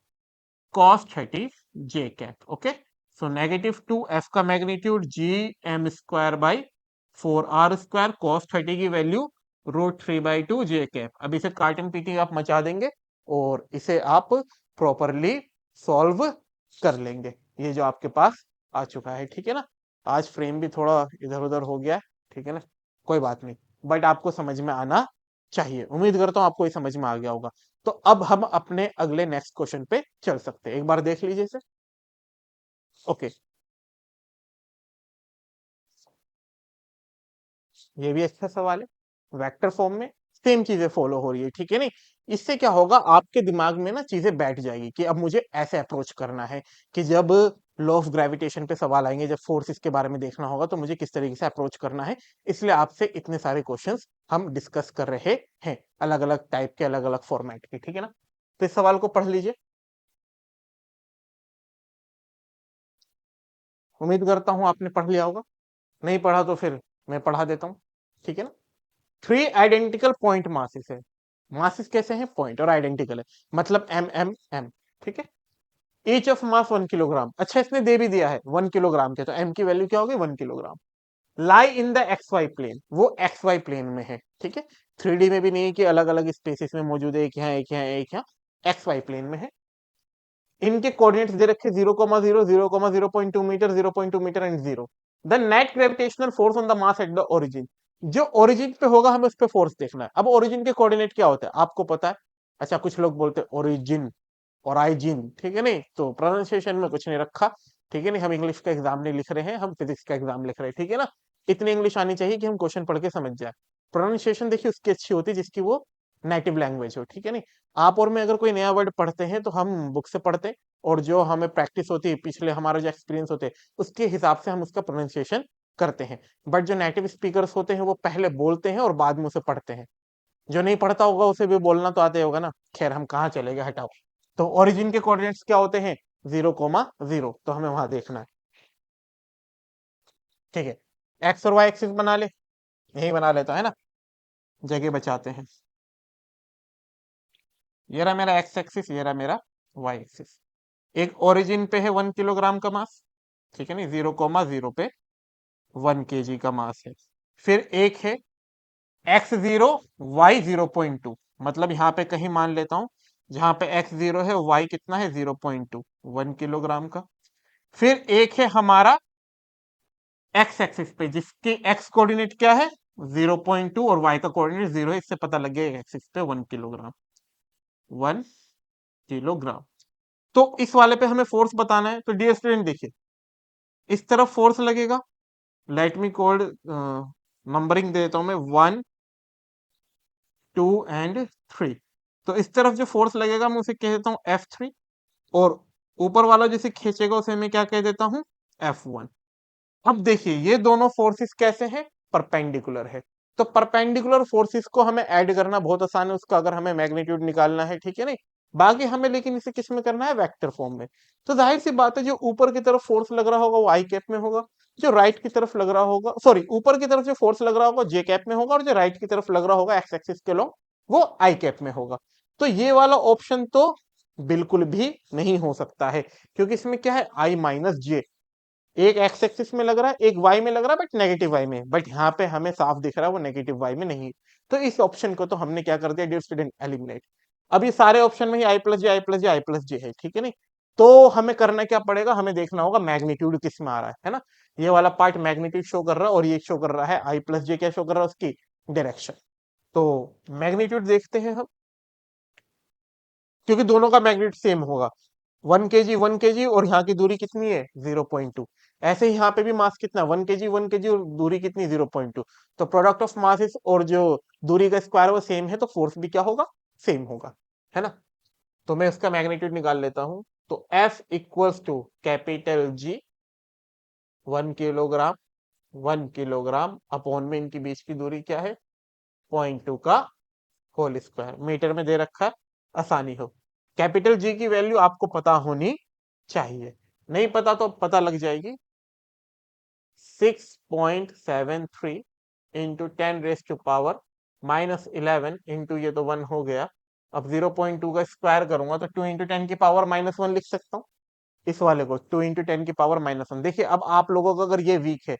cos 30 j cap, okay. So negative 2f का magnitude G M square by 4r square, cos 30 की वैल्यू √3/2 j कैप। अब इसे काट एंड पीटी आप मचा देंगे, और इसे आप प्रॉपरली सॉल्व कर लेंगे, ये जो आपके पास आ चुका है, ठीक है ना। आज फ्रेम भी थोड़ा इधर उधर हो गया है, ठीक है ना, कोई बात नहीं, बट आपको समझ में आना चाहिए, उम्मीद करता हूँ आपको ये समझ में आ गया होगा। तो अब हम अपने अगले नेक्स्ट क्वेश्चन पे चल सकते हैं, एक बार देख लीजिए इसे, ओके। ये भी अच्छा सवाल है, वेक्टर फॉर्म में, सेम चीजें फॉलो हो रही है, ठीक है नहीं। इससे क्या होगा, आपके दिमाग में ना चीजें बैठ जाएगी कि अब मुझे ऐसे अप्रोच करना है कि जब लॉ ऑफ ग्रेविटेशन पे सवाल आएंगे, जब फोर्सेस के बारे में देखना होगा, तो मुझे किस तरीके से अप्रोच करना है। इसलिए आपसे इतने सारे क्वेश्चंस हम डिस्कस कर रहे हैं, अलग अलग टाइप के, अलग अलग फॉर्मेट के, ठीक है ना। तो इस सवाल को पढ़ लीजिए। उम्मीद करता हूं आपने पढ़ लिया होगा। नहीं पढ़ा तो फिर मैं पढ़ा देता हूँ, ठीक है ना। थ्री आइडेंटिकल पॉइंट मासेस है। मासेस कैसे हैं, पॉइंट और आइडेंटिकल है, मतलब एम एम एम, ठीक है। ईच ऑफ मास 1 किलोग्राम, अच्छा इसने दे भी दिया है 1 किलोग्राम के, तो एम की वैल्यू क्या होगी, 1 kilogram. Lie in the X Y plane, वो एक्स वाई प्लेन में है, ठीक है। 3D में भी नहीं है कि अलग अलग स्पेसिस में मौजूद है, एक यहाँ एक यहाँ एक यहाँ, एक्स वाई प्लेन में है। इनके कोऑर्डिनेट्स दे रखे 0,0, 0,0.2 metre, 0,2 metre and 0। The net gravitational force on the mass at the origin, जो ओरिजिन पे होगा हमें उस पे फोर्स देखना है। अब ओरिजिन के कोऑर्डिनेट क्या होते हैं आपको पता है। अच्छा, कुछ लोग बोलते हैं ओरिजिन और आइजिन, ठीक है नहीं, तो प्रोनाउंसिएशन में कुछ नहीं रखा, ठीक है नहीं। हम इंग्लिश का एग्जाम नहीं लिख रहे हैं, हम फिजिक्स का एग्जाम लिख रहे हैं, ठीक है ना। इतनी इंग्लिश आनी चाहिए कि हम क्वेश्चन पढ़ के समझ जाए। प्रोनाउंसिएशन देखिए उसकी अच्छी होती है जिसकी वो नेटिव लैंग्वेज हो, ठीक है नहीं। आप और मैं अगर कोई नया वर्ड पढ़ते हैं तो हम बुक से पढ़ते हैं, और जो हमें प्रैक्टिस होती है, पिछले हमारा जो एक्सपीरियंस होते हैं उसके हिसाब से हम उसका प्रोनाउंसिएशन करते हैं। बट जो नेटिव स्पीकर्स होते हैं वो पहले बोलते हैं और बाद में उसे पढ़ते हैं। जो नहीं पढ़ता होगा उसे भी बोलना तो आते होगा ना, खैर हम कहाँ चले गए, हटाओ। तो ओरिजिन के कोऑर्डिनेट्स क्या होते हैं, 0,0, तो हमें वहां देखना है, ठीक है। एक्स और वाई एक्सिस बना ले, यही बना लेता है ना, जगह बचाते हैं। ये रहा मेरा एक्स एक्सिस, ये रहा मेरा वाई एक्सिस। एक ओरिजिन पे है 1 किलोग्राम का मास, ठीक है नहीं, 0,0 पे 1 kg का मास है। फिर एक है x0 y 0.2, मतलब यहाँ पे कहीं मान लेता हूं, जहां पे x0 है, y कितना है, 0.2, 1 किलोग्राम का। फिर एक है हमारा एक्स एक्सिस पे, जिसके एक्स कोऑर्डिनेट क्या है, 0.2, और y का कोऑर्डिनेट 0 है। इससे पता लग गया एक्सिस पे 1 किलोग्राम, 1 किलोग्राम। तो इस वाले पे हमें फोर्स बताना है, तो डियर स्टूडेंट देखिए, इस तरफ फोर्स लगेगा, लेट मी कोड नंबरिंग दे देता हूं मैं, 1, 2 एंड 3। तो इस तरफ जो फोर्स लगेगा मैं उसे कह देता हूँ F3, और ऊपर वाला जिसे खींचेगा उसे मैं क्या कह देता हूँ, F1। अब देखिए ये दोनों फोर्सेस कैसे हैं, परपेंडिकुलर है। तो परपेंडिकुलर फोर्सेस को हमें ऐड करना बहुत आसान है, उसका अगर हमें मैग्नीट्यूड निकालना है, ठीक है नहीं। बाकी हमें लेकिन इसे किस में करना है, वेक्टर फॉर्म में। तो जाहिर सी बात है, जो ऊपर की तरफ फोर्स लग रहा होगा वो आई कैप में होगा, जो राइट की तरफ लग रहा होगा, सॉरी, ऊपर की तरफ जो फोर्स लग रहा होगा जे कैप में होगा, और जो राइट की तरफ लग रहा होगा एक्स एक्सिस के लॉन्ग, वो आई कैप में होगा। तो ये वाला ऑप्शन तो बिल्कुल भी नहीं हो सकता है, क्योंकि इसमें क्या है, आई माइनस जे, एक एक्स एक्सिस में लग रहा है, एक वाई में लग रहा है, बट नेगेटिव वाई में, बट यहाँ पे हमें साफ दिख रहा है वो नेगेटिव वाई में नहीं। तो इस ऑप्शन को तो हमने क्या कर दिया डियर स्टूडेंट, एलिमिनेट। अब ये सारे ऑप्शन में ही आई प्लस जे, आई प्लस जे, आई प्लस जे है, ठीक है नहीं। तो हमें करना क्या पड़ेगा, हमें देखना होगा मैग्नीट्यूड किस में आ रहा है ना। ये वाला पार्ट मैग्नीट्यूड शो कर रहा है, और ये शो कर रहा है आई प्लस जे, क्या शो कर रहा है, उसकी डायरेक्शन। तो मैग्नीट्यूड देखते हैं हम, क्योंकि दोनों का मैग्नीट्यूड सेम होगा, 1 kg 1 kg, और यहाँ की दूरी कितनी है, 0.2। ऐसे ही यहाँ पे भी मास कितना, 1 kg 1 kg, और दूरी कितनी, 0.2। तो प्रोडक्ट ऑफ मासेस और जो दूरी का स्क्वायर वो सेम है, तो फोर्स भी क्या होगा, सेम होगा, है ना। तो मैं इसका मैग्नीट्यूड निकाल लेता हूं। तो F equals to capital G, 1 kilogram, 1 kilogram upon में इनके बीच की दूरी क्या है, 0.2 का होल स्क्वायर, मीटर में दे रखा है, आसानी हो। कैपिटल जी की वैल्यू आपको पता होनी चाहिए, नहीं पता तो पता लग जाएगी, 6.73 into 10 raise to power -11 into, ये तो 1 हो गया। अब 0.2 का स्क्वायर करूंगा तो 2 इंटू 10 की पावर -1 लिख सकता हूँ, इस वाले को 2 इंटू 10 की पावर -1। देखिए अब आप लोगों का अगर ये वीक है,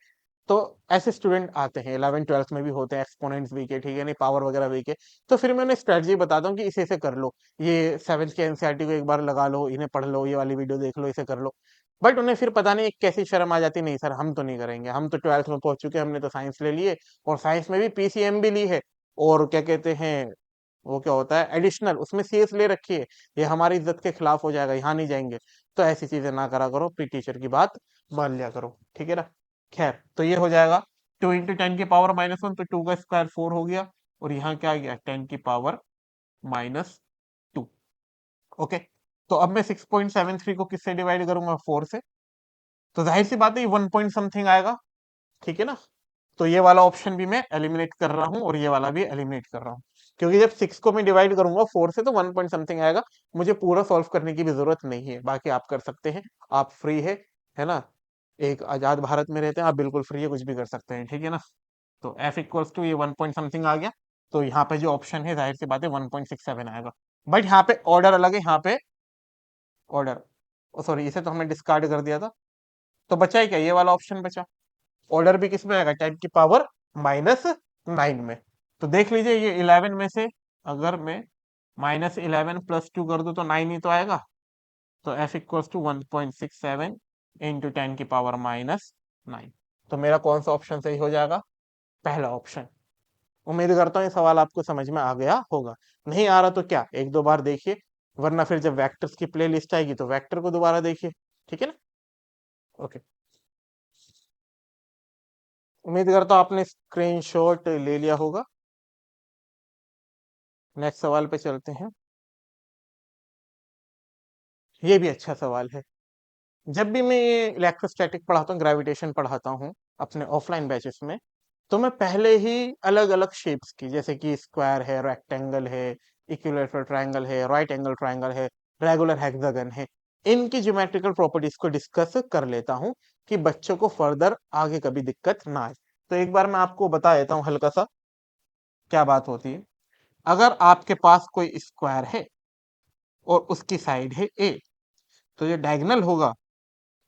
तो ऐसे स्टूडेंट आते हैं 11 12 में भी होते हैं, एक्सपोनेंट्स वीक है, ठीक है नहीं, पावर वगैरह वीक है। तो फिर मैं उन्हें स्ट्रेटजी बताता हूँ कि इसे ऐसे कर लो, ये 7th के एनसीईआरटी को एक बार लगा लो, इन्हें पढ़ लो, ये वाली वीडियो देख लो, इसे कर लो। बट उन्हें फिर पता नहीं एक कैसी शर्म आ जाती, नहीं सर हम तो नहीं करेंगे, हम तो 12th में पहुंच चुके हैं, हमने तो साइंस ले लिए, और साइंस में भी पीसीएम भी ली है, और क्या कहते हैं वो क्या होता है एडिशनल, उसमें सीएस ले रखी है, ये हमारी इज्जत के खिलाफ हो जाएगा, यहाँ नहीं जाएंगे। तो ऐसी चीजें ना करा करो, फिर टीचर की बात मान लिया करो, ठीक है ना। खैर, तो ये हो जाएगा 2 इंटू 10 की पावर -1, तो 2 का स्क्वायर 4 हो गया, और यहाँ क्या आ गया 10 की पावर -2। ओके, तो अब मैं 6.73 को किससे डिवाइड करूंगा, 4 से, तो जाहिर सी बात है ये 1 पॉइंट समथिंग आएगा, ठीक है ना। तो ये वाला ऑप्शन भी मैं एलिमिनेट कर रहा हूँ और ये वाला भी एलिमिनेट कर रहा हूँ, क्योंकि जब 6 को मैं डिवाइड करूंगा 4 से तो 1 पॉइंट समथिंग आएगा। मुझे पूरा सॉल्व करने की भी जरूरत नहीं है, बाकी आप कर सकते हैं, आप फ्री है ना, एक आजाद भारत में रहते हैं, आप बिल्कुल फ्री है, कुछ भी कर सकते हैं, ठीक है ना। तो एफ इक्वल्स टू ये 1 पॉइंट समथिंग आ गया, तो यहाँ पे जो ऑप्शन है जाहिर सी बात है 1.67 आएगा। बट यहाँ पे ऑर्डर अलग है, यहाँ पे ऑर्डर, सॉरी इसे तो हमने डिस्कार्ड कर दिया था, तो बचा ही क्या, ये वाला ऑप्शन बचा। ऑर्डर भी किस में आएगा, 10 की पावर -9 में। तो देख लीजिए ये 11 में से अगर मैं -11 +2 कर दूं तो 9 ही तो आएगा। तो f इक्वल्स टू 1.67 इंटू 10 की पावर -9। तो मेरा कौन सा ऑप्शन सही हो जाएगा, पहला ऑप्शन। उम्मीद करता हूँ ये सवाल आपको समझ में आ गया होगा, नहीं आ रहा तो क्या एक दो बार देखिए, वरना फिर जब वेक्टर्स की प्ले लिस्ट आएगी तो वेक्टर को दोबारा देखिए, ठीक है ना। ओके, उम्मीद करता हूँ आपने स्क्रीनशॉट ले लिया होगा। नेक्स्ट सवाल पे चलते हैं, ये भी अच्छा सवाल है। जब भी मैं ये इलेक्ट्रोस्टैटिक पढ़ाता हूँ, ग्रेविटेशन पढ़ाता हूँ अपने ऑफलाइन बैचेस में, तो मैं पहले ही अलग अलग शेप्स की, जैसे कि स्क्वायर है, रेक्टेंगल है, इक्विलेटरल ट्रायंगल है, राइट एंगल ट्रायंगल है, रेगुलर हेक्सागन है, इनकी ज्योमेट्रिकल प्रॉपर्टीज को डिस्कस कर लेता हूँ कि बच्चों को फर्दर आगे कभी दिक्कत ना आए। तो एक बार मैं आपको बता देता हूँ हल्का सा क्या बात होती है। अगर आपके पास कोई स्क्वायर है और उसकी साइड है ए, तो जो डायगोनल होगा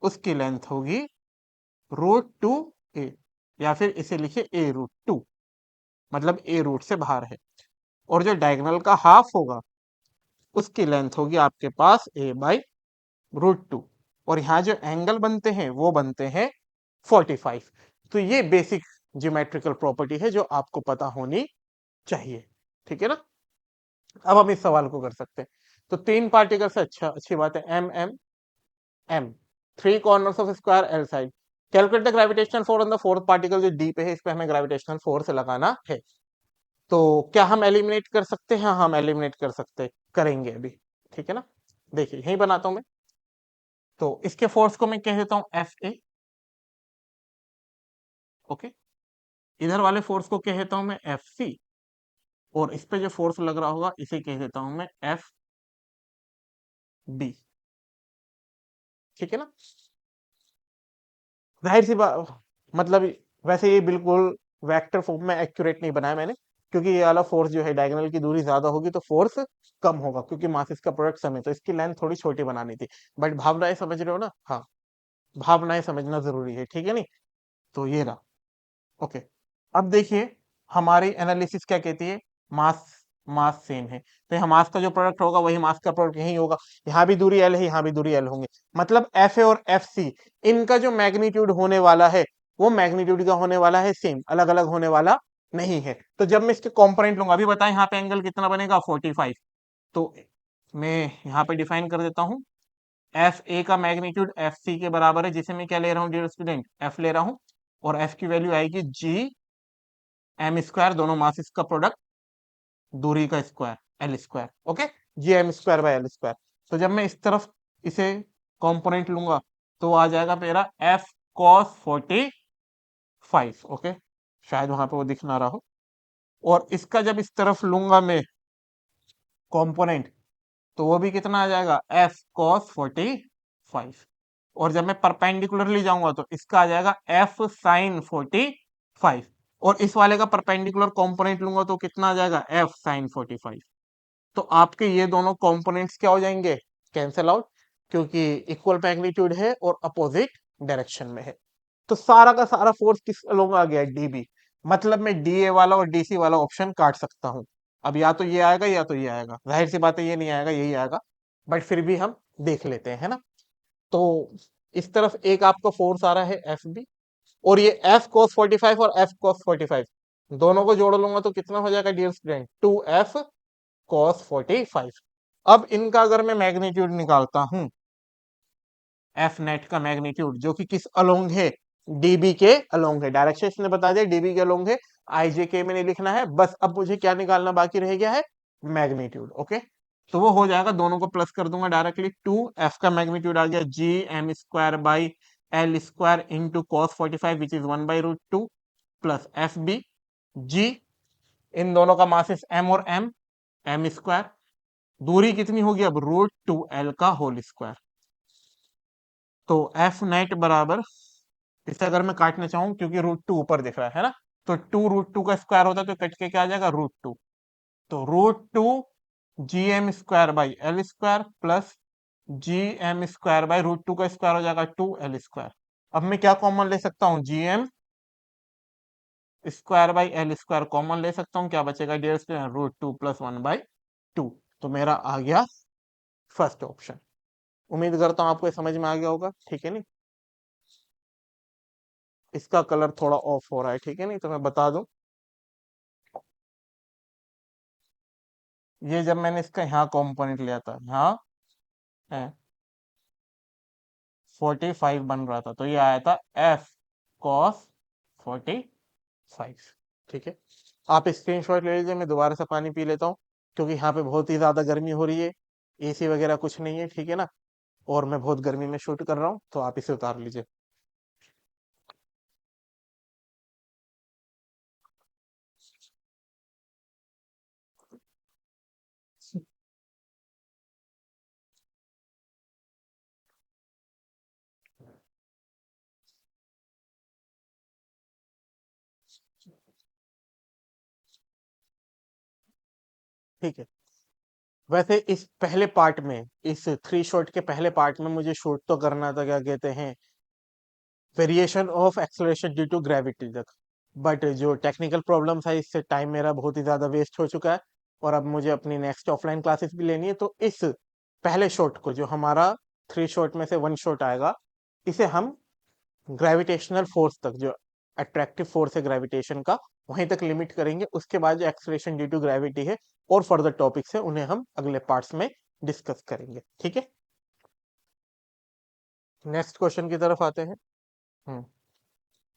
उसकी लेंथ होगी √2a, या फिर इसे लिखिए a√2, मतलब a रूट से बाहर है। और जो डायगोनल का हाफ होगा उसकी लेंथ होगी आपके पास a/√2। और यहाँ जो एंगल बनते हैं वो बनते हैं 45। तो ये बेसिक ज्योमेट्रिकल प्रॉपर्टी है जो आपको पता होनी चाहिए, ठीक है ना। अब हम इस सवाल को कर सकते हैं। तो तीन पार्टिकल से अच्छी बात है, M M M, three corners of square L side, calculate the gravitational force on the fourth particle, जो डी पे है इस पे हमें ग्रेविटेशनल फोर्स लगाना है। तो क्या हम एलिमिनेट कर सकते हैं, हाँ हम एलिमिनेट कर सकते करेंगे अभी, ठीक है ना। देखिए यही बनाता हूं मैं, तो इसके फोर्स को मैं कह देता हूं Fa। ओके, इधर वाले फोर्स को कह देता हूं मैं Fc, और इस पे जो फोर्स लग रहा होगा इसे कह देता हूं मैं Fb, ठीक है ना। जाहिर सी बात, मतलब वैसे ये बिल्कुल वेक्टर फॉर्म में एक्यूरेट नहीं बनाया मैंने, क्योंकि ये वाला फोर्स जो है डायगोनल की दूरी ज्यादा होगी तो फोर्स कम होगा, क्योंकि मासेस का प्रोडक्ट सम है, तो इसकी लेंथ थोड़ी छोटी बनानी थी। बट भावनाएं समझ रहे हो ना, हाँ भावनाएं समझना जरूरी है, ठीक है नहीं। तो ये रहा, ओके। अब देखिए हमारी एनालिसिस क्या कहती है, मास, मास सेम है, तो यहाँ मास का जो प्रोडक्ट होगा वही मास का प्रोडक्ट यही होगा, यहाँ भी दूरी एल है, यहाँ भी दूरी एल होंगे, मतलब एफ ए और एफ सी, इनका जो मैग्नीट्यूड होने वाला है वो मैग्नीट्यूड का होने वाला है सेम, अलग अलग होने वाला नहीं है। तो जब मैं इसके कॉम्पोनेंट लूंगा, अभी बताएं यहाँ पे एंगल कितना बनेगा 45, तो मैं यहाँ पे डिफाइन कर देता हूँ, एफ ए का मैग्नीट्यूड एफ सी के बराबर है, जिसे मैं क्या ले रहा हूँ डियर स्टूडेंट, एफ ले रहा हूँ, और एफ की वैल्यू आएगी जी एम स्क्वायर, दोनों मासेस का प्रोडक्ट, दूरी का square L square, okay, G M square by L square. तो जब मैं इस तरफ इसे कंपोनेंट लूंगा तो आ जाएगा मेरा एफ कॉस 45, ओके, शायद वहां पे वो दिख ना रहा हो। और इसका जब इस तरफ लूंगा मैं कंपोनेंट, तो वो भी कितना आ जाएगा एफ कॉस 45। और जब मैं परपेंडिकुलरली जाऊंगा तो इसका आ जाएगा एफ साइन 45। और इस वाले का परपेंडिकुलर कंपोनेंट लूंगा तो कितना आ जाएगा एफ साइन 45। तो आपके ये दोनों कंपोनेंट्स क्या हो जाएंगे, कैंसिल आउट, क्योंकि इक्वल मैग्नीट्यूड है और अपोजिट डायरेक्शन में है। तो सारा का सारा फोर्स किस अलोंग आ गया, डीबी, मतलब मैं डीए वाला और डीसी वाला ऑप्शन काट सकता हूं। अब या तो ये आएगा या तो ये आएगा, जाहिर सी बात है ये नहीं आएगा यही आएगा, बट फिर भी हम देख लेते हैं, है ना। तो इस तरफ एक आपका फोर्स आ रहा है एफ बी, और ये एफ cos 45 और एफ cos 45 दोनों को जोड़ लूंगा तो कितना हो जाएगा डियर स्टूडेंट, 2f cos 45। अब इनका अगर मैं मैग्नीट्यूड निकालता हूं, एफ नेट का मैग्नीट्यूड जो कि किस अलोंग है, डीबी के अलोंग है, डायरेक्शन इसने बता दिया डीबी के अलोंग है, आई जे के में नहीं लिखना है, बस अब मुझे क्या निकालना बाकी रह गया है, मैग्नीट्यूड। ओके, तो वो हो जाएगा, दोनों को प्लस कर दूंगा डायरेक्टली। 2f का मैग्नीट्यूड आ गया G M square by L square into cos 45 which is 1/√2 plus F B G, इन दोनों का मास m और m स्क्वायर, दूरी कितनी होगी अब, √2l का होल स्क्वायर। तो एफ नेट बराबर, इसे अगर मैं काटना चाहूं, क्योंकि √2 ऊपर दिख रहा है ना, तो 2 √2 का स्क्वायर होता है तो कट के क्या आ जाएगा, √2। तो √2 G M square by L square plus G M square by √2 का स्क्वायर हो जाएगा 2l स्क्वायर। अब मैं क्या कॉमन ले सकता हूँ, G M square by L square common ले सकता हूँ, क्या बचेगा डियर स्टूडेंट, √2 प्लस 1/2। तो मेरा आ गया फर्स्ट ऑप्शन। उम्मीद करता हूँ आपको ये समझ में आ गया होगा, ठीक है नहीं। इसका कलर थोड़ा ऑफ हो रहा है, ठीक है नहीं, तो मैं बता दूं, ये जब मैंने इसका यहाँ कंपोनेंट लिया था, यहाँ है 45 बन रहा था, तो ये आया था एफ कॉस 45। ठीक है, आप स्क्रीनशॉट ले लीजिए, मैं दोबारा से पानी पी लेता हूँ, क्योंकि यहाँ पे बहुत ही ज्यादा गर्मी हो रही है, एसी वगैरह कुछ नहीं है, ठीक है ना, और मैं बहुत गर्मी में शूट कर रहा हूँ, तो आप इसे उतार लीजिए। ठीक है, वैसे इस पहले पार्ट में, इस 3 शॉट के पहले पार्ट में मुझे शूट तो करना था, क्या कहते हैं, variation of acceleration due to gravity तक, बट जो टेक्निकल प्रॉब्लम्स है, इससे टाइम मेरा बहुत ही ज़्यादा वेस्ट हो चुका है, और अब मुझे अपनी नेक्स्ट ऑफलाइन क्लासेस भी लेनी है, तो इस पहले शॉट को, जो हमारा 3 शॉट में से 1 शॉट आएगा, इसे हम ग्रेविटेशनल फोर्स तक, जो अट्रैक्टिव फोर्स है ग्रेविटेशन का, वहीं तक लिमिट करेंगे। उसके बाद जो एक्सलेरेशन ड्यू टू ग्रेविटी है और फर्दर टॉपिक्स है, उन्हें हम अगले पार्ट्स में डिस्कस करेंगे, ठीक है। नेक्स्ट क्वेश्चन की तरफ आते हैं। हम्म,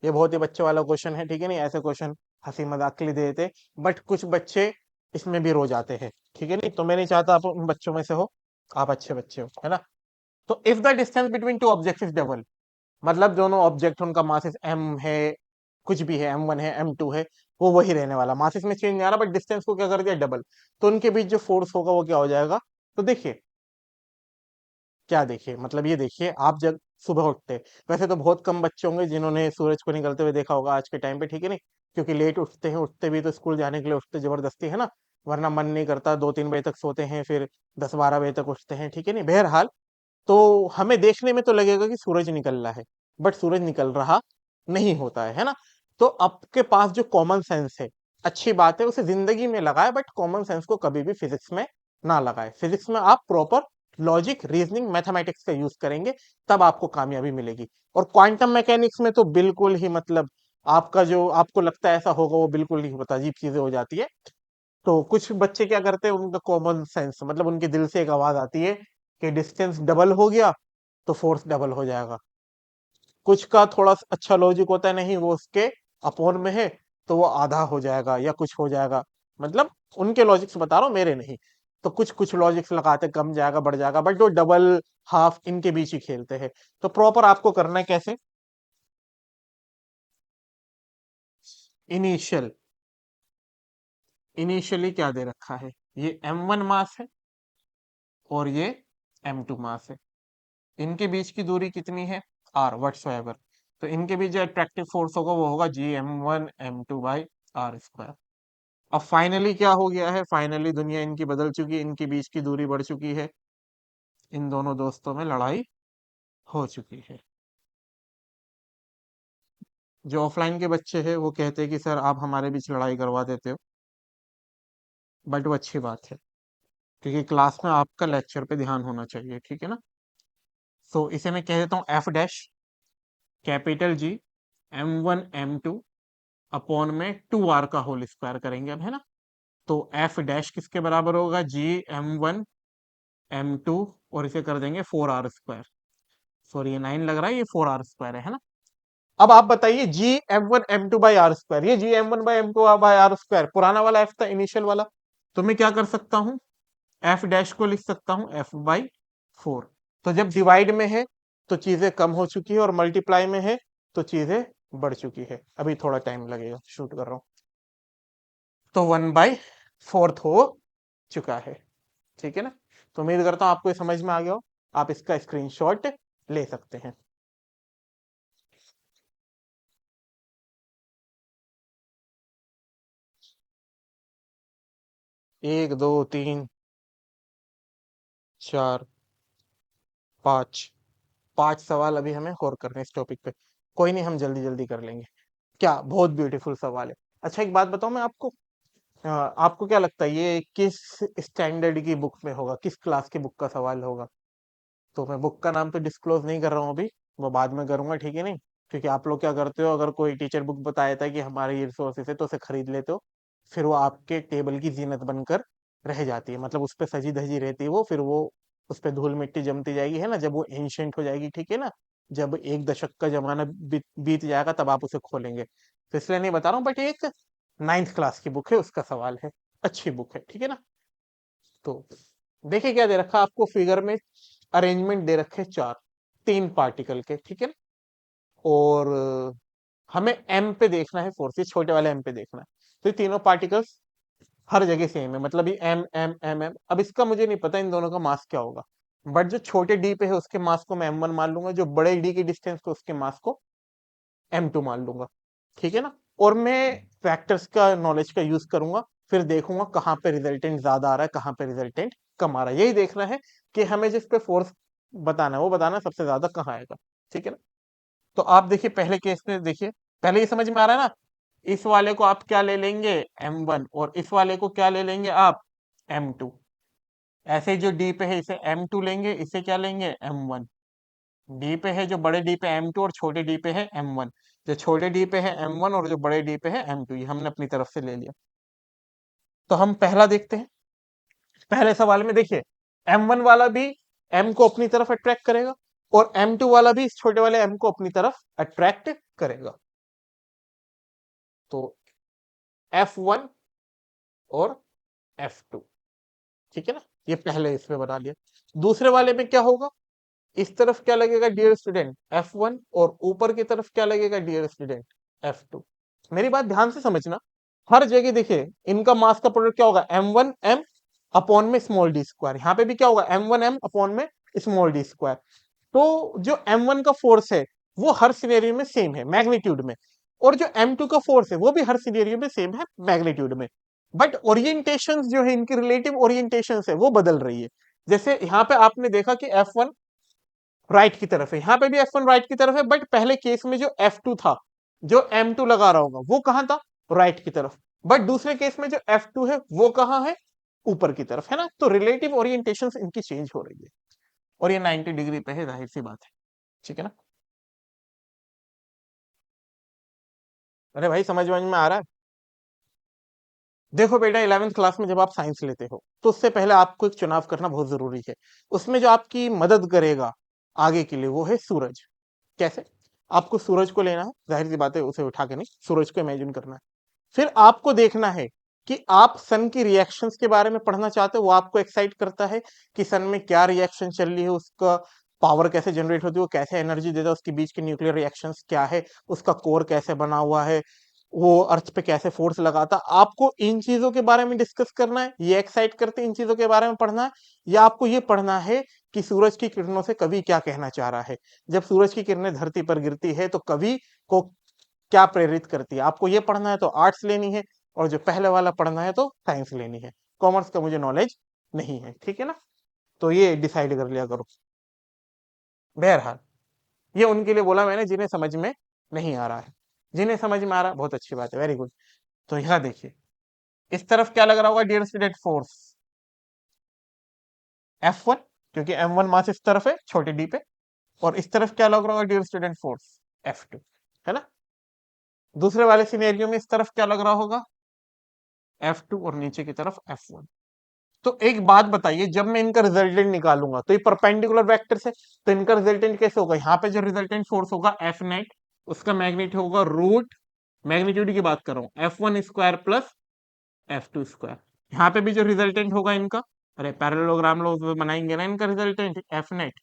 ये बहुत ही बच्चे वाला क्वेश्चन है, ठीक है नहीं, ऐसे क्वेश्चन हंसी मजाक के लिए दे देते, बट कुछ बच्चे इसमें भी रो जाते हैं, ठीक है नहीं, तो मैं नहीं चाहता आप उन बच्चों में से हो, आप अच्छे बच्चे हो, है ना। तो if the distance between two objects is double, मतलब दोनों ऑब्जेक्ट, उनका मासेस m है, कुछ भी है, m1 है, m2 है, वो वही रहने वाला, मासेस में चेंज नहीं आ रहा, बट डिस्टेंस को क्या कर दिया, डबल, तो उनके बीच जो फोर्स होगा वो क्या हो जाएगा। तो देखिए, क्या देखिए, मतलब ये देखिए, आप जब सुबह उठते, वैसे तो बहुत कम बच्चे होंगे जिन्होंने सूरज को निकलते हुए देखा होगा आज के टाइम पे, ठीक है नहीं, क्योंकि लेट उठते हैं, उठते भी तो स्कूल जाने के लिए उठते जबरदस्ती है ना, वरना मन नहीं करता, 2-3 बजे तक सोते हैं, फिर 10-12 बजे तक उठते हैं, ठीक है नहीं, बहरहाल, तो हमें देखने में तो लगेगा कि सूरज निकल रहा है, बट सूरज निकल रहा नहीं होता है ना। तो आपके पास जो कॉमन सेंस है, अच्छी बात है, उसे जिंदगी में लगाए, बट कॉमन सेंस को कभी भी फिजिक्स में ना लगाए। फिजिक्स में आप प्रॉपर लॉजिक, रीजनिंग, मैथमेटिक्स का यूज करेंगे, तब आपको कामयाबी मिलेगी। और क्वांटम मैकेनिक्स में तो बिल्कुल ही, मतलब आपका जो आपको लगता है ऐसा होगा, वो बिल्कुल नहीं होता, अजीब चीजें हो जाती है। तो कुछ बच्चे क्या करते हैं, उनका कॉमन सेंस, मतलब उनके दिल से एक आवाज आती है कि डिस्टेंस डबल हो गया तो फोर्स डबल हो जाएगा। कुछ का थोड़ा अच्छा लॉजिक होता है, नहीं वो उसके अपोन में है, तो वो आधा हो जाएगा या कुछ हो जाएगा, मतलब उनके लॉजिक्स बता रहा हूँ, मेरे नहीं। तो कुछ कुछ लॉजिक्स लगाते, कम जाएगा बढ़ जाएगा, बट जो डबल हाफ इनके बीच ही खेलते हैं। तो प्रॉपर आपको करना है कैसे, इनिशियल, इनिशियली क्या दे रखा है, ये m1 मास है और ये m2 मास है, इनके बीच की दूरी कितनी है, r व्हाट्सोएवर, तो इनके बीच जो अट्रैक्टिव फोर्स होगा वो होगा जी m1 m2/r²। अब फाइनली क्या हो गया है, फाइनली दुनिया इनकी बदल चुकी है, इनके बीच की दूरी बढ़ चुकी है, इन दोनों दोस्तों में लड़ाई हो चुकी है। जो ऑफलाइन के बच्चे हैं वो कहते हैं कि सर आप हमारे बीच लड़ाई करवा देते हो, बट वो अच्छी बात है, क्योंकि क्लास में आपका लेक्चर पे ध्यान होना चाहिए, ठीक है ना। सो इसे मैं कह देता हूँ F dash capital G m1 m2 upon में 2r का होल स्क्वायर करेंगे अब, है ना। तो एफ डैश किसके बराबर होगा, जी m1 m2, और इसे कर देंगे 4r²। सॉरी, ये 9 लग रहा है, ये 4r² है ना। अब आप बताइए जी M1 M2 by r², ये जी M1 by M2 by r² पुराना वाला एफ था, इनिशियल वाला। तो मैं क्या कर सकता हूं, एफ डैश को लिख सकता हूं F/4। तो जब डिवाइड में है तो चीजें कम हो चुकी है, और मल्टीप्लाई में है तो चीजें बढ़ चुकी है। अभी थोड़ा टाइम लगेगा, शूट कर रहा हूं। तो 1/4 हो चुका है, ठीक है ना। तो उम्मीद करता हूं आपको ये समझ में आ गया हो। आप इसका स्क्रीनशॉट ले सकते हैं। 1 2 3 4 5, 5 सवाल अभी हमें और करने हैं इस टॉपिक पे। कोई नहीं, हम जल्दी जल्दी कर लेंगे। क्या बहुत ब्यूटीफुल सवाल है। अच्छा एक बात बताऊं मैं आपको, आपको क्या लगता है ये किस स्टैंडर्ड की बुक में होगा, किस क्लास की बुक का सवाल होगा? तो मैं बुक का नाम तो डिस्क्लोज नहीं कर रहा हूँ अभी, वो बाद में करूंगा, ठीक है नहीं। क्योंकि आप लोग क्या करते हो, अगर कोई टीचर बुक बताया था कि हमारे ये रिसोर्सेज है तो उसे खरीद लेते हो, फिर वो आपके टेबल की जीनत बनकर रह जाती है। मतलब उस पर सजी धजी रहती है वो, फिर वो उस पर धूल मिट्टी जमती जाएगी, है ना, जब वो एंशियंट हो जाएगी, ठीक है ना। जब एक दशक का जमाना बीत जाएगा तब आप उसे खोलेंगे। तो इसलिए नहीं बता रहा हूँ, बट एक 9th क्लास की बुक है, उसका सवाल है, अच्छी बुक है, ठीक है ना। तो देखिए क्या दे रखा है आपको फिगर में, अरेंजमेंट दे रखे चार, 3 पार्टिकल के, ठीक है ना। और हमें एम पे देखना है, फोर्स, ये छोटे वाले एम पे देखना है। तो ये तीनों पार्टिकल्स हर जगह सेम है, मतलब ये एम एम एम एम। अब इसका मुझे नहीं पता इन दोनों का मास क्या होगा, बट जो छोटे डी पे है उसके मास को मैं M1 मान लूंगा, जो बड़े डी की डिस्टेंस पे उसके मास को M2 मान लूंगा, ठीक है ना। और मैं फैक्टर्स का नॉलेज का यूज करूंगा, फिर देखूंगा कहाँ पे रिजल्टेंट ज्यादा आ रहा है, कहाँ पे रिजल्टेंट कम आ रहा है। यही देखना है कि हमें जिस पे फोर्स बताना है वो बताना सबसे ज्यादा कहाँ आएगा, ठीक है ना। तो आप देखिए पहले केस में देखिए, पहले ये समझ में आ रहा है ना। इस वाले को आप क्या ले लेंगे, M1, और इस वाले को क्या ले लेंगे आप, M2। ऐसे जो डी पे है इसे M2 लेंगे, इसे क्या लेंगे, M1। डी पे है जो बड़े डी पे M2, और छोटे डी पे है M1। जो छोटे डी पे है M1 और जो बड़े डी पे है M2, ये हमने अपनी तरफ से ले लिया। तो हम पहला देखते हैं। पहले सवाल में देखिए, M1 वाला भी M को अपनी तरफ अट्रैक्ट करेगा, और M2 वाला भी इस छोटे वाले M को अपनी तरफ अट्रैक्ट करेगा। तो F1 और F2, ठीक है ना। ये पहले इसमें बना लिया। दूसरे वाले में क्या होगा, इस तरफ क्या लगेगा डियर स्टूडेंट, F1, और ऊपर की तरफ क्या लगेगा डियर स्टूडेंट, F2। मेरी बात ध्यान से समझना, हर जगह देखिए इनका मास का प्रोडक्ट क्या होगा, M1 M अपॉन में स्मॉल डी स्क्वायर। यहाँ पे भी क्या होगा, M1 M अपॉन में स्मॉल डी स्क्वायर। तो जो M1 का फोर्स है वो हर सिनेरियो में सेम है मैग्नीट्यूड में, और जो M2 का फोर्स है वो भी हर सिनेरियो में सेम है मैग्नीट्यूड में। बट ओरिएंटेशन जो है, इनकी रिलेटिव ओरिएंटेशन है वो बदल रही है। जैसे यहाँ पे आपने देखा कि F1 राइट की तरफ है, यहाँ पे भी F1 राइट की तरफ है, बट पहले केस में जो F2 था, जो M2 लगा रहा होगा वो कहाँ था, राइट की तरफ। बट दूसरे केस में जो F2 है वो कहाँ है, ऊपर की तरफ, है ना। तो रिलेटिव ओरिएंटेशन इनकी चेंज हो रही है, और ये 90 डिग्री पे है, जाहिर सी बात है, ठीक है ना। अरे भाई समझ में आ रहा है। देखो बेटा, 11th क्लास में जब आप साइंस लेते हो तो उससे पहले आपको एक चुनाव करना बहुत जरूरी है। उसमें जो आपकी मदद करेगा आगे के लिए वो है सूरज। कैसे, आपको सूरज को लेना है, जाहिर सी बात है उसे उठा के नहीं, सूरज को इमेजिन करना है। फिर आपको देखना है कि आप सन की रिएक्शंस के बारे में पढ़ना चाहते हो, वो आपको एक्साइट करता है कि सन में क्या रिएक्शन चल रही है, उसका पावर कैसे जनरेट होती है, वो कैसे एनर्जी देता है, उसके बीच के न्यूक्लियर रिएक्शंस क्या है, उसका कोर कैसे बना हुआ है, वो अर्थ पे कैसे फोर्स लगाता। आपको इन चीजों के बारे में डिस्कस करना है, ये एक्साइट करते इन चीजों के बारे में पढ़ना है, या आपको ये पढ़ना है कि सूरज की किरणों से कवि क्या कहना चाह रहा है, जब सूरज की किरणें धरती पर गिरती है तो कवि को क्या प्रेरित करती है। आपको ये पढ़ना है तो आर्ट्स लेनी है, और जो पहले वाला पढ़ना है तो साइंस लेनी है। कॉमर्स का मुझे नॉलेज नहीं है, ठीक है ना। तो ये डिसाइड कर लिया करो। बहरहाल, ये उनके लिए बोला मैंने जिन्हें समझ में नहीं आ रहा है। जिन्हें समझ में आ रहा है बहुत अच्छी बात है, वेरी गुड। तो यहाँ देखिए, इस तरफ क्या लग रहा होगा डियर स्टूडेंट, फोर्स F1, क्योंकि M1 मास इस तरफ है छोटे डी पे। और इस तरफ क्या लग रहा होगा डियर स्टूडेंट, फोर्स F2, है ना। दूसरे वाले सिनेरियो में इस तरफ क्या लग रहा होगा, F2, और नीचे की तरफ F1। तो एक बात बताइए, जब मैं इनका रिजल्टेंट निकालूंगा तो ये परपेंडिकुलर वेक्टर है, तो इनका रिजल्टेंट कैसे होगा, यहाँ पे जो रिजल्टेंट फोर्स होगा F नेट, उसका मैग्नीट्यूड होगा रूट, मैग्नीट्यूड की बात कर रहा हूँ, F1 square plus F2 square. यहाँ पे भी जो रिजल्टेंट होगा इनका, अरे पैरेललोग्राम लोग बनाएंगे ना इनका रिजल्टेंट एफ नेट,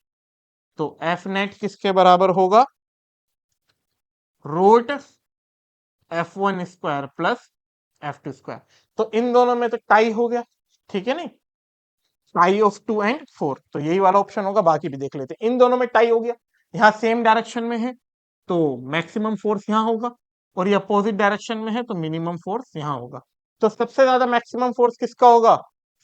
तो एफ नेट किसके बराबर होगा, root F1 square plus F2 square. तो इन दोनों में तो टाई हो गया, ठीक है नहीं, टाई ऑफ 2 और 4, तो यही वाला ऑप्शन होगा। बाकी भी देख लेते हैं, इन दोनों में टाई हो गया, यहाँ सेम डायरेक्शन में है तो मैक्सिमम फोर्स यहाँ होगा, और ये अपोजिट डायरेक्शन में है तो मिनिमम फोर्स यहाँ होगा। तो सबसे ज्यादा मैक्सिमम फोर्स किसका होगा,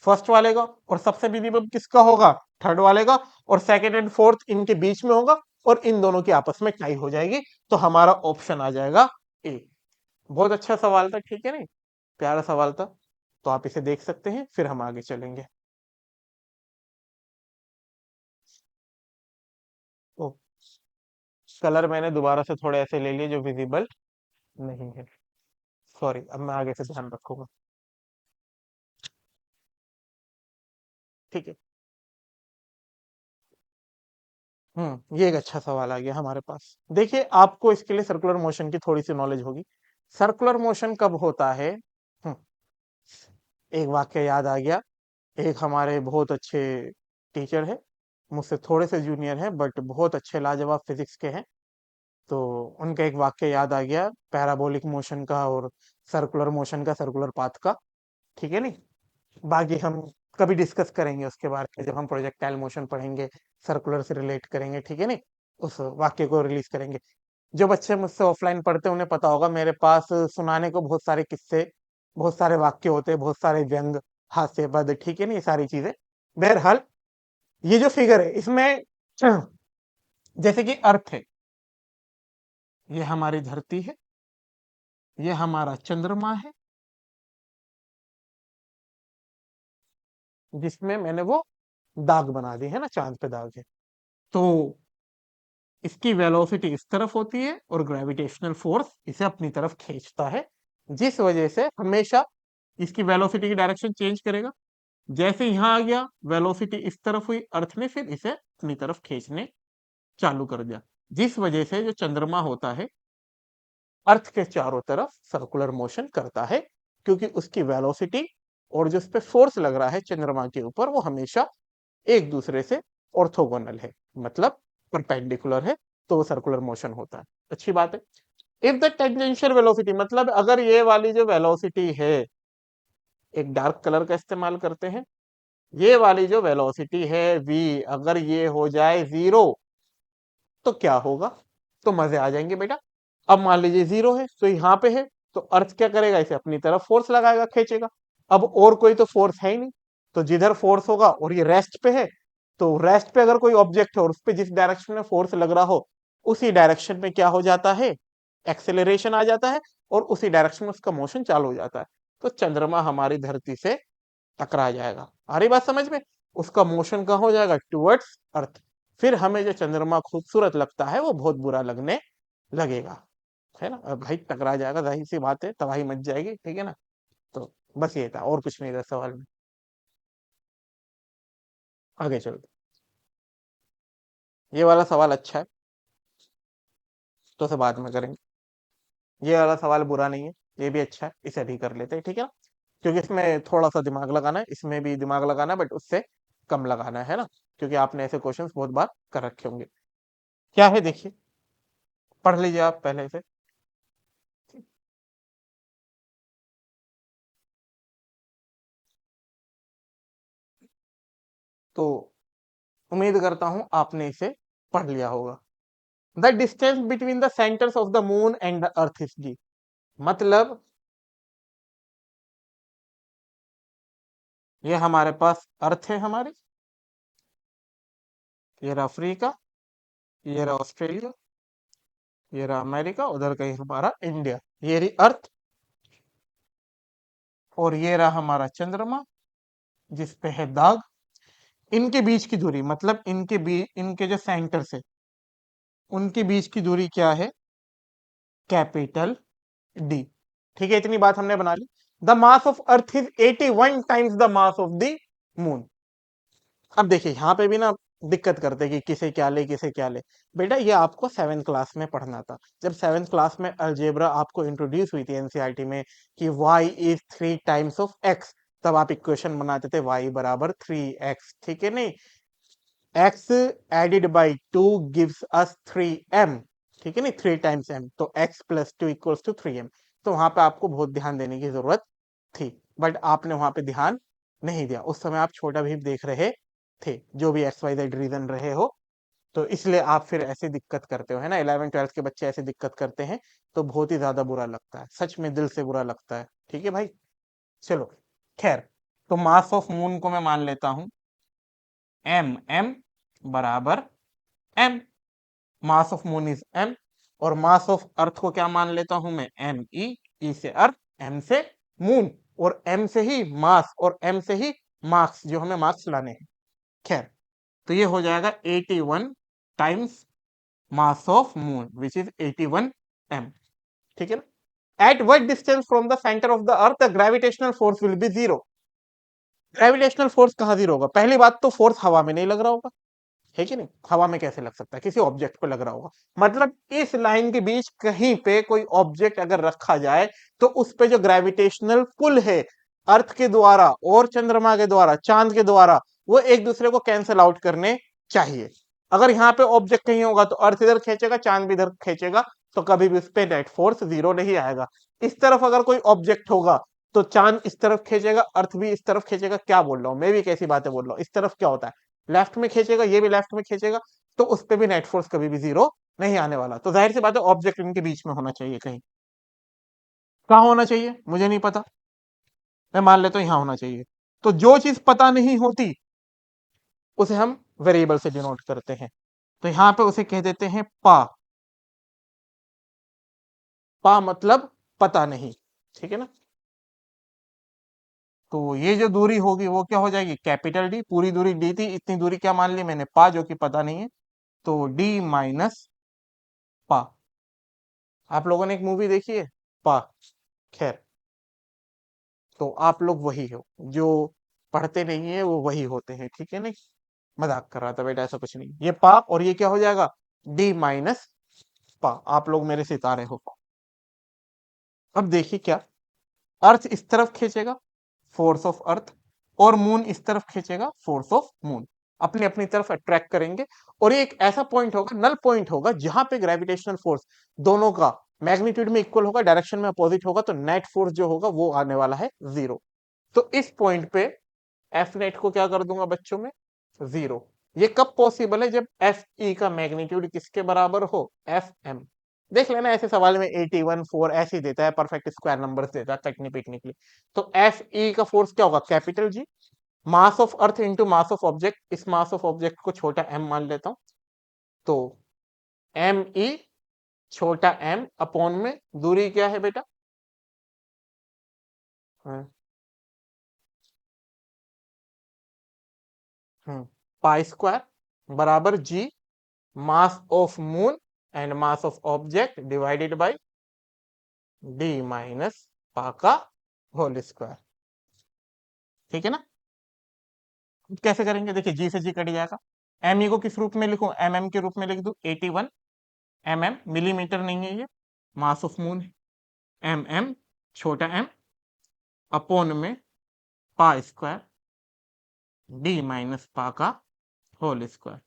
फर्स्ट वाले का, और सबसे मिनिमम किसका होगा, थर्ड वाले का, और सेकेंड एंड फोर्थ इनके बीच में होगा, और इन दोनों की आपस में टाई हो जाएगी। तो हमारा ऑप्शन आ जाएगा ए। बहुत अच्छा सवाल था, ठीक है नहीं, प्यारा सवाल था। तो आप इसे देख सकते हैं, फिर हम आगे चलेंगे। तो कलर मैंने दोबारा से थोड़े ऐसे ले लिए जो विजिबल नहीं है, सॉरी, अब मैं आगे से ध्यान रखूंगा, ठीक है। ये एक अच्छा सवाल आ गया हमारे पास। देखिए, आपको इसके लिए सर्कुलर मोशन की थोड़ी सी नॉलेज होगी। सर्कुलर मोशन कब होता है, एक वाक्य याद आ गया। एक हमारे बहुत अच्छे टीचर है, मुझसे थोड़े से जूनियर हैं बट बहुत अच्छे लाजवाब फिजिक्स के हैं। तो उनका एक वाक्य याद आ गया, पैराबोलिक मोशन का और सर्कुलर मोशन का, सर्कुलर पाथ का, ठीक है नहीं। बाकी हम कभी डिस्कस करेंगे उसके बारे में, जब हम प्रोजेक्टाइल मोशन पढ़ेंगे, सर्कुलर से रिलेट करेंगे, ठीक है नहीं, उस वाक्य को रिलीज करेंगे। जो बच्चे मुझसे ऑफलाइन पढ़ते हैं उन्हें पता होगा, मेरे पास सुनाने को बहुत सारे किस्से, बहुत सारे वाक्य होते हैं, बहुत सारे व्यंग, हास्य पद, ठीक है नहीं, ये सारी चीजें। बहरहाल, ये जो फिगर है इसमें जैसे कि अर्थ है, ये हमारी धरती है, ये हमारा चंद्रमा है, जिसमें मैंने वो दाग बना दी है ना, चांद पे दाग है। तो इसकी वेलोसिटी इस तरफ होती है और ग्रेविटेशनल फोर्स इसे अपनी तरफ खींचता है, जिस वजह से हमेशा इसकी वेलोसिटी की डायरेक्शन चेंज करेगा। जैसे यहां आ गया, वेलोसिटी इस तरफ हुई, अर्थ ने फिर इसे अपनी तरफ खींचने चालू कर दिया, जिस वजह से जो चंद्रमा होता है अर्थ के चारों तरफ सर्कुलर मोशन करता है, क्योंकि उसकी वेलोसिटी और जो उस पे फोर्स लग रहा है चंद्रमा के ऊपर, वो हमेशा एक दूसरे से ऑर्थोगोनल है, मतलब परपेंडिकुलर है, तो वो सर्कुलर मोशन होता है। अच्छी बात है। इफ द टेंजेंशियल वेलोसिटी, मतलब अगर ये वाली जो वेलोसिटी है, एक डार्क कलर का इस्तेमाल करते हैं, ये वाली जो वेलोसिटी है v, अगर ये हो जाए जीरो, तो क्या होगा, तो मजे आ जाएंगे बेटा। अब मान लीजिए जीरो है तो यहाँ पे है, तो अर्थ क्या करेगा, इसे अपनी तरफ फोर्स लगाएगा, खींचेगा। अब और कोई तो फोर्स है ही नहीं, तो जिधर फोर्स होगा, और ये रेस्ट पे है, तो रेस्ट पे अगर कोई ऑब्जेक्ट है और उस पे जिस डायरेक्शन में फोर्स लग रहा हो, उसी डायरेक्शन में क्या हो जाता है, एक्सेलरेशन आ जाता है, और उसी डायरेक्शन में उसका मोशन चालू हो जाता है। तो चंद्रमा हमारी धरती से टकरा जाएगा, आ रही बात समझ में, उसका मोशन कहाँ हो जाएगा, टुवर्ड्स अर्थ। फिर हमें जो चंद्रमा खूबसूरत लगता है वो बहुत बुरा लगने लगेगा, है ना। अब भाई टकरा जाएगा, जाहिर सी बात है, तबाही मच जाएगी, ठीक है ना। तो बस ये था, और कुछ नहीं था सवाल में। आगे चलते, ये वाला सवाल अच्छा है, तो से बाद में करेंगे। ये वाला सवाल बुरा नहीं है, ये भी अच्छा है, इसे भी कर लेते हैं, ठीक है ना। क्योंकि इसमें थोड़ा सा दिमाग लगाना है, इसमें भी दिमाग लगाना है बट उससे कम लगाना है ना, क्योंकि आपने ऐसे क्वेश्चंस बहुत बार कर रखे होंगे। क्या है देखिए, पढ़ लीजिए आप पहले से। तो उम्मीद करता हूं आपने इसे पढ़ लिया होगा। The distance between the centres of the moon and the earth is D, मतलब ये हमारे पास अर्थ है हमारी, ये रहा अफ्रीका, ये रहा ऑस्ट्रेलिया, ये रहा अमेरिका, उधर कहीं हमारा इंडिया, ये रही अर्थ, और ये रहा हमारा चंद्रमा जिस पे है दाग। इनके बीच की दूरी, मतलब इनके जो सेंटर है उनके बीच की दूरी क्या है, कैपिटल डी। ठीक है, इतनी बात हमने बना ली। The mass of earth is 81 times the mass of the moon. अब देखिए यहाँ पे भी ना दिक्कत करते कि किसे क्या ले किसे क्या ले। बेटा ये आपको 7th क्लास में पढ़ना था, जब 7th क्लास में अलजेब्रा आपको इंट्रोड्यूस हुई थी एनसीईआरटी में कि y is 3 times of x, तब आप इक्वेशन बनाते थे y बराबर 3x, ठीक है नहीं। x added by 2 gives us 3m, ठीक है नहीं, 3 टाइम्स m, तो x plus 2 equals to 3m। तो वहां पे आपको बहुत ध्यान देने की जरूरत थी, बट आपने वहां पे ध्यान नहीं दिया, उस समय आप छोटा भीम देख रहे थे, जो भी एक्स वाई जेड रीजन रहे हो, तो इसलिए आप फिर ऐसे दिक्कत करते हो, है ना। 11th 12th के बच्चे ऐसे दिक्कत करते हैं तो बहुत ही ज्यादा बुरा लगता है, सच में दिल से बुरा लगता है, ठीक है भाई। चलो खैर, तो मास ऑफ मून को मैं मान लेता हूं m बराबर m, mass of moon is m, और मास ऑफ अर्थ को क्या मान लेता हूं मैं m e, e से अर्थ, m से मून, और m से ही मास, और m से ही मार्क्स, जो हमें मार्क्स लाने हैं। खैर, तो ये हो जाएगा 81 times mass of moon which is 81 m, ठीक है ना। At what distance from the centre of the earth the gravitational force will be zero. Gravitational force कहां जीरो होगा? पहली बात तो फोर्स हवा में नहीं लग रहा होगा, है कि नहीं, हवा में कैसे लग सकता है, किसी ऑब्जेक्ट पे लग रहा होगा। मतलब इस लाइन के बीच कहीं पे कोई ऑब्जेक्ट अगर रखा जाए तो उस पे जो ग्रेविटेशनल पुल है अर्थ के द्वारा और चंद्रमा के द्वारा, चांद के द्वारा, वो एक दूसरे को कैंसिल आउट करने चाहिए। अगर यहाँ पे ऑब्जेक्ट कहीं होगा तो अर्थ इधर खींचेगा, चांद भी इधर खींचेगा, तो कभी भी उस पे नेट फोर्स जीरो नहीं आएगा। इस तरफ अगर कोई ऑब्जेक्ट होगा तो चांद इस तरफ खींचेगा, अर्थ भी इस तरफ खींचेगा। क्या बोल रहा हूं मैं, भी कैसी बातें बोल रहा हूँ। इस तरफ क्या होता है, लेफ्ट में खींचेगा, ये भी लेफ्ट में खींचेगा, तो उस पे भी नेट फोर्स कभी भी जीरो नहीं आने वाला। तो जाहिर सी बात है ऑब्जेक्ट इनके बीच में होना चाहिए कहीं। कहाँ होना चाहिए मुझे नहीं पता, मैं मान लेता हूं यहां होना चाहिए। तो जो चीज पता नहीं होती उसे हम वेरिएबल से डिनोट करते हैं, तो यहां पे उसे कह देते हैं पा। पा मतलब पता नहीं, ठीक है ना। तो ये जो दूरी होगी वो क्या हो जाएगी, कैपिटल डी। पूरी दूरी डी थी, इतनी दूरी क्या मान ली मैंने, पा, जो कि पता नहीं है, तो डी माइनस पा। आप लोगों ने एक मूवी देखी है पा, खैर, तो आप लोग वही हो जो पढ़ते नहीं है, वो वही होते हैं, ठीक है नहीं। मजाक कर रहा था बेटा, ऐसा कुछ नहीं। ये पा और ये क्या हो जाएगा, डी माइनस पा। आप लोग मेरे सितारे हो। अब देखिए क्या, अर्थ इस तरफ खींचेगा, फोर्स ऑफ अर्थ, और मून इस तरफ खींचेगा, फोर्स ऑफ मून, अपनी अपनी तरफ अट्रैक्ट करेंगे। और ये एक ऐसा पॉइंट होगा, नल पॉइंट होगा, जहां पे ग्रेविटेशनल फोर्स दोनों का मैग्नीट्यूड में इक्वल होगा, डायरेक्शन में अपोजिट होगा, तो नेट फोर्स जो होगा वो आने वाला है जीरो। तो इस पॉइंट पे एफ नेट को क्या कर दूंगा बच्चों में, जीरो। ये कब पॉसिबल है, जब एफ ई का मैग्नीट्यूड किसके बराबर हो, एफ एम। देख लेना ऐसे सवाल में 81 4 ऐसे ही देता है, परफेक्ट स्क्वायर नंबर्स देता है कटने पीटने के लिए। तो एफ ई का फोर्स क्या होगा, capital G, mass of earth into mass of object. इस मास ऑफ ऑब्जेक्ट को छोटा एम मान लेता हूं, तो एम ई छोटा एम अपॉन में दूरी क्या है बेटा, पाई स्क्वायर बराबर G, mass of moon and mass of object divided by D minus पा का होल स्क्वायर, ठीक है ना। कैसे करेंगे, देखिए जी से जी कट जाएगा। एम ई को किस रूप में लिखूं, एम एम के रूप में लिख दूं, 81 एम एम, मिलीमीटर नहीं है ये, मास ऑफ मून है, एम एम छोटा एम अपॉन में पा स्क्वायर डी माइनस पा का whole square.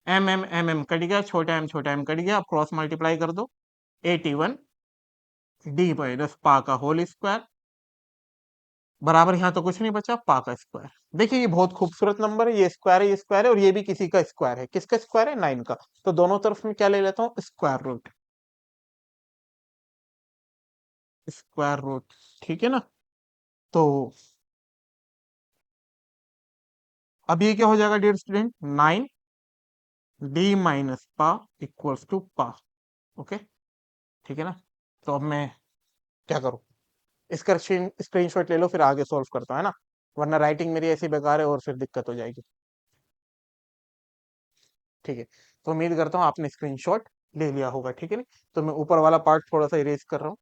M M cut गया, छोटा एम कट गया, अब क्रॉस मल्टीप्लाई कर दो, 81 डी माइनस पा का होल स्क्वायर बराबर, यहां तो कुछ नहीं बचा, पा का स्क्वायर। देखिए ये बहुत खूबसूरत नंबर है, ये स्क्वायर है, ये स्क्वायर है, और ये भी किसी का स्क्वायर है। किसका स्क्वायर है, 9 का। तो दोनों तरफ में क्या ले लेता हूँ, स्क्वायर रूट, स्क्वायर रूट, ठीक है ना। तो अब ये क्या हो जाएगा डियर स्टूडेंट, 9 डी माइनस पा इक्वल्स टू पा, ओके, ठीक है ना। तो अब मैं क्या करूं, इसका स्क्रीनशॉट ले लो, फिर आगे सॉल्व करता हूं, है ना, वरना राइटिंग मेरी ऐसी बेकार है और फिर दिक्कत हो जाएगी, ठीक है। तो उम्मीद करता हूँ आपने स्क्रीनशॉट ले लिया होगा, ठीक है ना। तो मैं ऊपर वाला पार्ट थोड़ा सा इरेज कर रहा हूँ।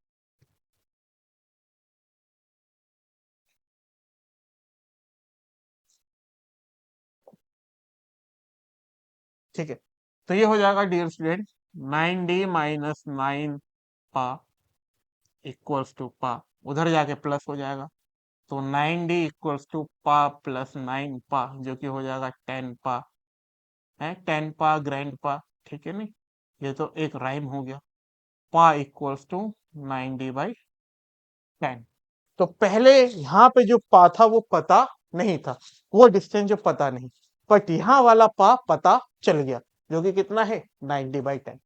ठीक है, तो ये हो जाएगा डियर स्टूडेंट 9d माइनस 9 पा इक्वल्स टू पा, उधर जाके प्लस हो जाएगा, तो 9d इक्वल्स टू पा प्लस 9 पा, जो कि हो जाएगा 10 पा, है 10 पा ग्रैंड पा, ठीक है नहीं, ये तो एक राइम हो गया। पा इक्वल्स टू 9d/10। तो पहले यहाँ पे जो पा था वो पता नहीं था, वो डिस्टेंस जो पता नहीं, बट यहाँ वाला पा पता चल गया, जो कि कितना है 90/10।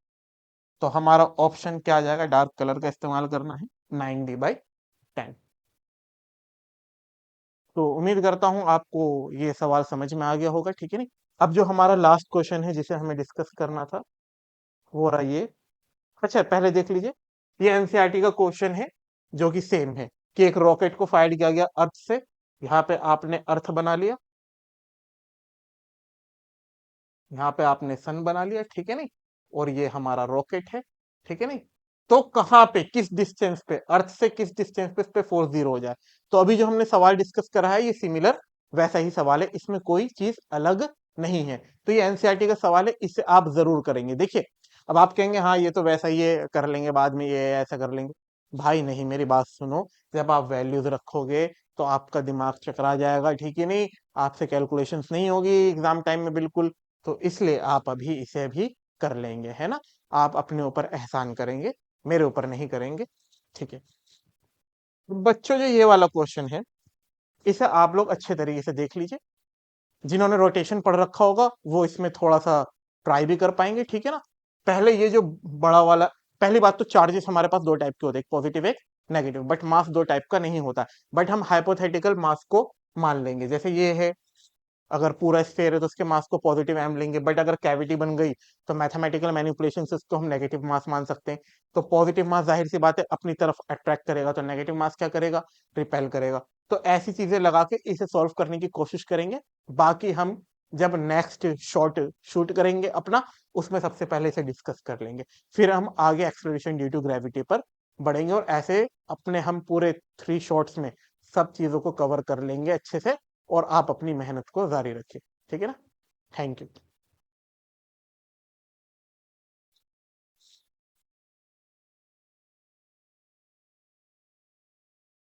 तो हमारा ऑप्शन क्या आ जाएगा, डार्क कलर का इस्तेमाल करना है, 90/10। तो उम्मीद करता हूं आपको ये सवाल समझ में आ गया होगा, ठीक है नहीं। अब जो हमारा लास्ट क्वेश्चन है जिसे हमें डिस्कस करना था वो रहा ये। अच्छा पहले देख लीजिए, ये एनसीईआरटी का क्वेश्चन है जो कि सेम है, कि एक रॉकेट को फायर किया गया अर्थ से, यहाँ पे आपने अर्थ बना लिया, यहाँ पे आपने सन बना लिया, ठीक है नहीं, और ये हमारा रॉकेट है, ठीक है नहीं। तो कहाँ पे किस डिस्टेंस पे, अर्थ से किस डिस्टेंस पे इस पे फोर्स जीरो हो जाए। तो अभी जो हमने सवाल डिस्कस करा है ये सिमिलर वैसा ही सवाल है, इसमें कोई चीज अलग नहीं है। तो ये एनसीईआरटी का सवाल है, इसे आप जरूर करेंगे। देखिए अब आप कहेंगे हाँ ये तो वैसा ही है, कर लेंगे बाद में, ये ऐसा कर लेंगे। भाई नहीं, मेरी बात सुनो, जब आप वैल्यूज रखोगे तो आपका दिमाग चकरा जाएगा, ठीक है नहीं, आपसे कैलकुलेशंस नहीं होगी एग्जाम टाइम में बिल्कुल। तो इसलिए आप अभी इसे भी कर लेंगे, है ना। आप अपने ऊपर एहसान करेंगे, मेरे ऊपर नहीं करेंगे, ठीक है। बच्चों जो ये वाला क्वेश्चन है इसे आप लोग अच्छे तरीके से देख लीजिए, जिन्होंने रोटेशन पढ़ रखा होगा वो इसमें थोड़ा सा ट्राई भी कर पाएंगे, ठीक है ना। पहले ये जो बड़ा वाला, पहली बात तो चार्जेस हमारे पास दो टाइप के होते हैं, एक पॉजिटिव एक नेगेटिव, बट मास दो टाइप का नहीं होता, बट हम हाइपोथेटिकल मास को मान लेंगे। जैसे ये है, अगर पूरा स्फेयर है तो उसके मास को पॉजिटिव एम लेंगे, बट अगर कैविटी बन गई तो मैथमेटिकल मैनिपुलेशन से उसको हम नेगेटिव मास मान सकते हैं। तो पॉजिटिव मास जाहिर सी बात है अपनी तरफ अट्रैक्ट करेगा, तो नेगेटिव मास क्या करेगा, रिपेल करेगा। तो ऐसी चीजें लगा के इसे सॉल्व करने की कोशिश करेंगे। बाकी हम जब नेक्स्ट शॉट शूट करेंगे अपना, उसमें सबसे पहले इसे डिस्कस कर लेंगे, फिर हम आगे एक्सेलरेशन ड्यू टू ग्रेविटी पर बढ़ेंगे, और ऐसे अपने हम पूरे 3 शॉट्स में सब चीजों को कवर कर लेंगे अच्छे से। और आप अपनी मेहनत को जारी रखिए, ठीक है ना। Thank you.